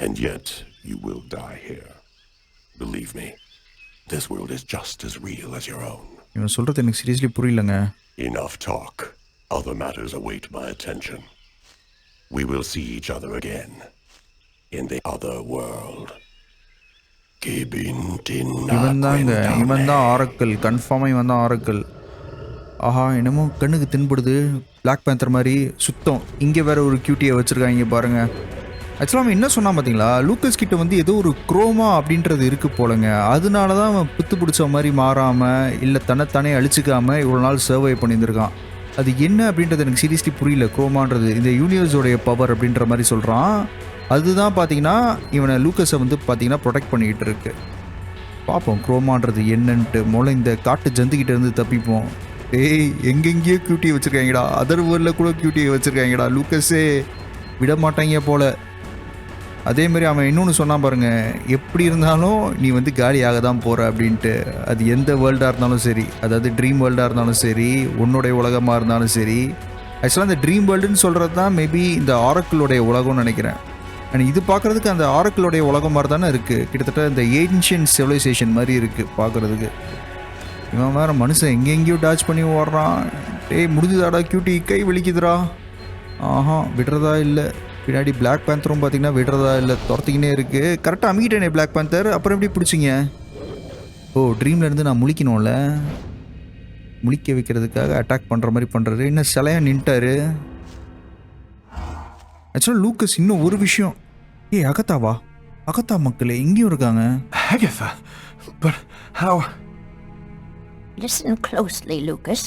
and yet you will die here. Believe me, this world is just as real as your own. இவன் சொல்றது எனக்கு seriously புரியலங்க. Enough talk. Other matters await my attention. We will see each other again in the other world. இவன் தான் Oracle. கன்ஃபார்மாக இவன் தான் Oracle. ஆஹா, என்னமோ கண்ணுக்கு தென்படுது. பிளாக் பேந்தர் மாதிரி சுத்தம். இங்கே வேற ஒரு கியூட்டியை வச்சுருக்காங்க பாருங்க. ஆக்சுவலாக அவன் என்ன சொன்னான் பார்த்தீங்களா, லூக்கஸ் கிட்ட வந்து ஏதோ ஒரு குரோமா அப்படின்றது இருக்குது போலங்க. அதனால தான் அவன் பித்து பிடிச்ச மாதிரி மாறாமல் இல்லை தன்னைத்தானே அழிச்சிக்காமல் இவ்வளோ நாள் சர்வை பண்ணியிருந்திருக்கான். அது என்ன அப்படின்றது எனக்கு சீரியஸ்லி புரியல. குரோமான்றது இந்த யூனிவர்ஸோடைய பவர் அப்படின்ற மாதிரி சொல்கிறான். அதுதான் பார்த்தீங்கன்னா இவனை லூக்கஸை வந்து பார்த்தீங்கன்னா ப்ரொடெக்ட் பண்ணிக்கிட்டு இருக்கு. பார்ப்போம் குரோமான்றது என்னன்ட்டு. இந்த காட்டு ஜந்துக்கிட்ட இருந்து தப்பிப்போம். எங்கெங்கேயோ கியூட்டியை வச்சுருக்காங்கடா. அதர் வேர்ல்டில் கூட கியூட்டியை வச்சுருக்காங்கடா. லூக்கஸே விட மாட்டாங்க போல். அதேமாரி அவன் இன்னொன்று சொன்னான் பாருங்க, எப்படி இருந்தாலும் நீ வந்து காலியாக தான் போகிற அப்படின்ட்டு. அது எந்த வேர்ல்டாக இருந்தாலும் சரி, அதாவது ட்ரீம் வேர்ல்டாக இருந்தாலும் சரி, உன்னுடைய உலகமாக இருந்தாலும் சரி. ஆக்சுவலாக இந்த ட்ரீம் வேர்ல்டுன்னு சொல்கிறது தான் மேபி இந்த ஆரக்கிளுடைய உலகம்னு நினைக்கிறேன். அண்ட் இது பார்க்குறதுக்கு அந்த ஆரக்கிளுடைய உலகம் மாதிரி தானே இருக்குது. கிட்டத்தட்ட இந்த ஏன்ஷியன்ட் சிவிலைசேஷன் மாதிரி இருக்குது பார்க்குறதுக்கு. இவன் வேறு மனுஷன் எங்கெங்கேயோ டாச் பண்ணி ஓடுறான். முடிஞ்சுதாடா கியூட்டி, கை வலிக்குதுடா. ஆஹா, விடுறதா இல்லை. பின்னாடி பிளாக் பேந்தரும் பார்த்தீங்கன்னா விடுறதா இல்லை, துரத்திக்கினே இருக்குது. கரெக்டாக அமுக்கிட்டேனே பிளாக் பேந்தர். அப்புறம் எப்படி பிடிச்சிங்க? ஓ, ட்ரீம்லேருந்து நான் முழிக்கணும்ல. முழிக்க வைக்கிறதுக்காக அட்டாக் பண்ணுற மாதிரி பண்ணுறாரு. இன்னும் சிலையாக நின்ட்டாரு. ஆக்சுவலாக லூக்கஸ் இன்னும் ஒரு விஷயம். அகத்தாவா? அகத்தா மக்களே இங்கேயும் இருக்காங்க. Agatha? But how? Listen closely, Lucas.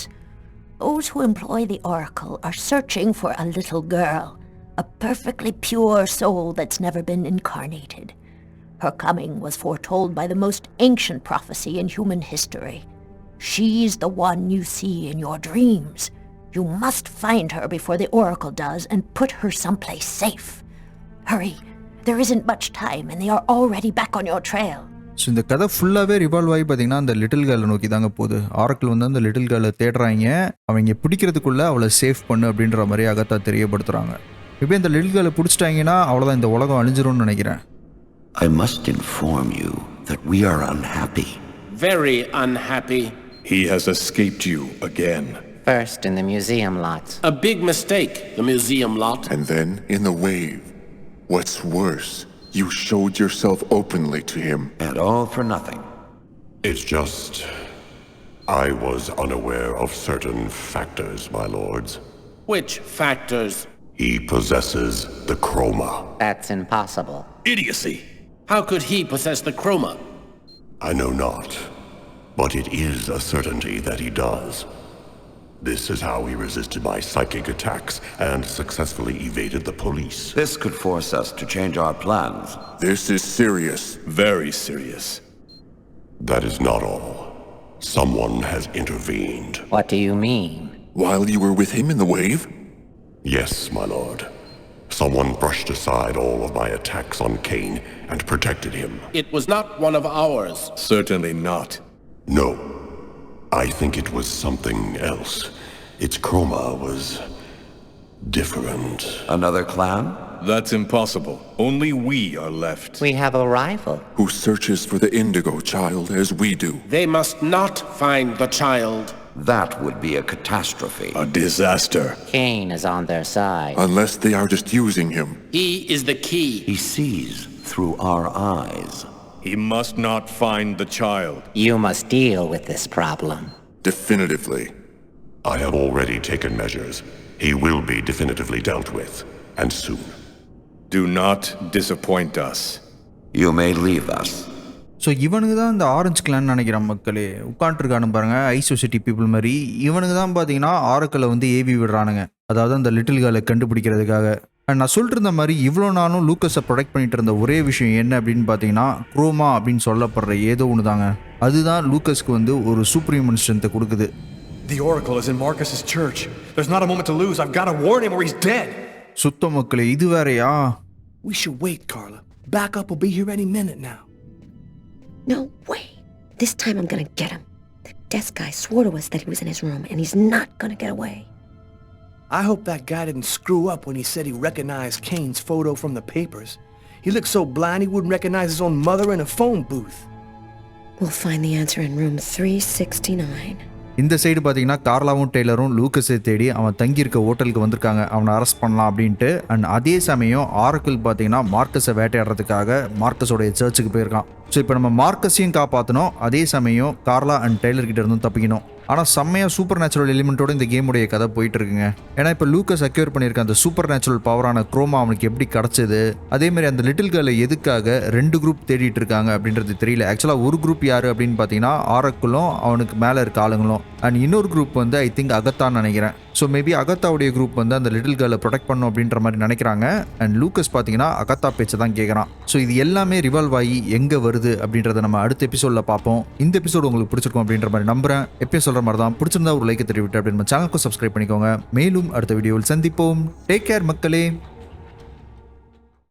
Those who employ the Oracle are searching for a little girl. A perfectly pure soul that's never been incarnated. Her coming was foretold by the most ancient prophecy in human history. She's the one you see in your dreams. You must find her before the Oracle does and put her someplace safe. Hurry, there isn't much time and they are already back on your trail. So இந்த கதை ஃபுல்லாகவே revolve ஆகி பார்த்தீங்கன்னா அந்த little கேர்ளை நோக்கி தாங்க போகுது. Oracle வந்து அந்த லிட்டில் கேர்ளை தேடுறாங்க. அவங்க பிடிக்கிறதுக்குள்ளே அவளை சேஃப் பண்ணு அப்படின்ற மாதிரி அகத்தா தெரியப்படுத்துகிறாங்க. இப்போ இந்த லிட்டில் கேர்ளை பிடிச்சிட்டாங்கன்னா அவ்வளோதான், இந்த உலகம் அழிஞ்சிரும்னு நினைக்கிறேன். I must inform you that we are unhappy. Very unhappy. He has escaped you again. First in the museum lot. A big mistake, the museum lot. And then in the wave. What's worse, you showed yourself openly to him. And all for nothing. It's just... I was unaware of certain factors, my lords. Which factors? He possesses the chroma. That's impossible. Idiocy! How could he possess the chroma? I know not, but it is a certainty that he does. This is how he resisted my psychic attacks and successfully evaded the police. This could force us to change our plans. This is serious. Very serious. That is not all. Someone has intervened. What do you mean? While you were with him in the wave? Yes, my lord. Someone brushed aside all of my attacks on Cain and protected him. It was not one of ours. Certainly not. No. I think it was something else. Its chroma was... different. Another clan? That's impossible. Only we are left. We have a rival. Who searches for the Indigo child as we do. They must not find the child. That would be a catastrophe. A disaster. Cain is on their side. Unless they are just using him. He is the key. He sees through our eyes. He must not find the child. You must deal with this problem. Definitively. I have already taken measures. He will be definitively dealt with, and soon. Do not disappoint us. You may leave us. So இவனுக்கு தான் இந்த orange clan நினைக்கிறேன் மக்களே. உட்காண்ட்ருக்கானு பாருங்கள், ஐ society people மாதிரி. இவனுக்கு தான் பார்த்தீங்கன்னா ஆரக்கிளை வந்து ஏவி விடுறானுங்க. அதாவது அந்த லிட்டில் கேர்ளை கண்டுபிடிக்கிறதுக்காக. அண்ட் நான் சொல்லிட்டு இருந்த மாதிரி இவ்வளோ நாளும் லூக்கஸை ப்ரொடெக்ட் பண்ணிட்டு இருந்த ஒரே விஷயம் என்ன அப்படின்னு பார்த்தீங்கன்னா குரோமா அப்படின்னு சொல்லப்படுற ஏதோ ஒன்று தாங்க. அதுதான் லூக்கஸ்க்கு வந்து ஒரு சூப்பர் ஹியூமன் ஸ்ட்ரென்த்தை கொடுக்குது. The Oracle is in Marcus's church. There's not a moment to lose. I've got to warn him or he's dead. சுத்த மக்களே, இது வேறையா? We should wait, Carla. Backup will be here any minute now. No way. This time I'm gonna get him. The desk guy swore to us that he was in his room, and he's not gonna get away. I hope that guy didn't screw up when he said he recognized Kane's photo from the papers. He looked so blind he wouldn't recognize his own mother in a phone booth. We'll find the answer in room 369. இந்த side பார்த்தீங்கன்னா கார்லாவும் டெய்லரும் லூக்கஸை தேடி அவன் தங்கியிருக்க ஹோட்டலுக்கு வந்திருக்காங்க அவனை arrest பண்ணலாம் அப்படின்ட்டு. அண்ட் அதே சமயம் ஆரக்கிள் பார்த்தீங்கன்னா மார்க்கஸை வேட்டையாடுறதுக்காக மார்க்கஸோடைய சர்ச்சுக்கு போயிருக்கான். ஸோ இப்போ நம்ம மார்க்கஸையும் காப்பாற்றணும், அதே சமயம் கார்லா அண்ட் டெய்லர் கிட்ட இருந்தும் தப்பிக்கணும். ஆனால் செம்மையாக சூப்பர் நேச்சுரல் எலிமெண்ட்டோட இந்த கேமுடைய கதை போயிட்டு இருக்குங்க. ஏன்னா இப்போ லூக்கஸ் அக்யூர் பண்ணியிருக்க அந்த சூப்பர் நேச்சுரல் பவரான குரோமா அவனுக்கு எப்படி கிடச்சிது, அதேமாதிரி அந்த லிட்டில் கேர்ளை எதுக்காக 2 குரூப் தேடிட்டு இருக்காங்க அப்படின்றது தெரியல. ஆக்சுவலாக ஒரு குரூப் யார் அப்படின்னு பார்த்தீங்கன்னா ஆரக்கிளும் அவனுக்கு மேலே இருக்க ஆளுங்களும், அண்ட் இன்னொரு குரூப் வந்து ஐ திங்க் அகத்தான்னு நினைக்கிறேன். ஸோ மேபி அகத்தாவுடைய குரூப் வந்து அந்த லிட்டில் கேர்ளை ப்ரொடெக்ட் பண்ணும் அப்படின்ற மாதிரி நினைக்கிறாங்க. அண்ட் லூக்கஸ் பார்த்தீங்கன்னா அகத்தா பேச்சை தான் கேட்குறான். ஸோ இது எல்லாமே ரிவால்வ் ஆகி எங்கே வருது அப்படின்றத நம்ம அடுத்த எபிசோடில் பார்ப்போம். இந்த எபிசோடு உங்களுக்கு பிடிச்சிருக்கும் அப்படின்ற மாதிரி நம்புறேன். எப்பயும் சொல்கிற மாதிரி தான், பிடிச்சிருந்தா ஒரு லைக்கை தெரிவிட்டு அப்படின்னு நம்ம சேனலுக்கு சப்ஸ்கிரைப் பண்ணிக்கோங்க. மேலும் அடுத்த வீடியோவில் சந்திப்போம். டேக் கேர் மக்களே.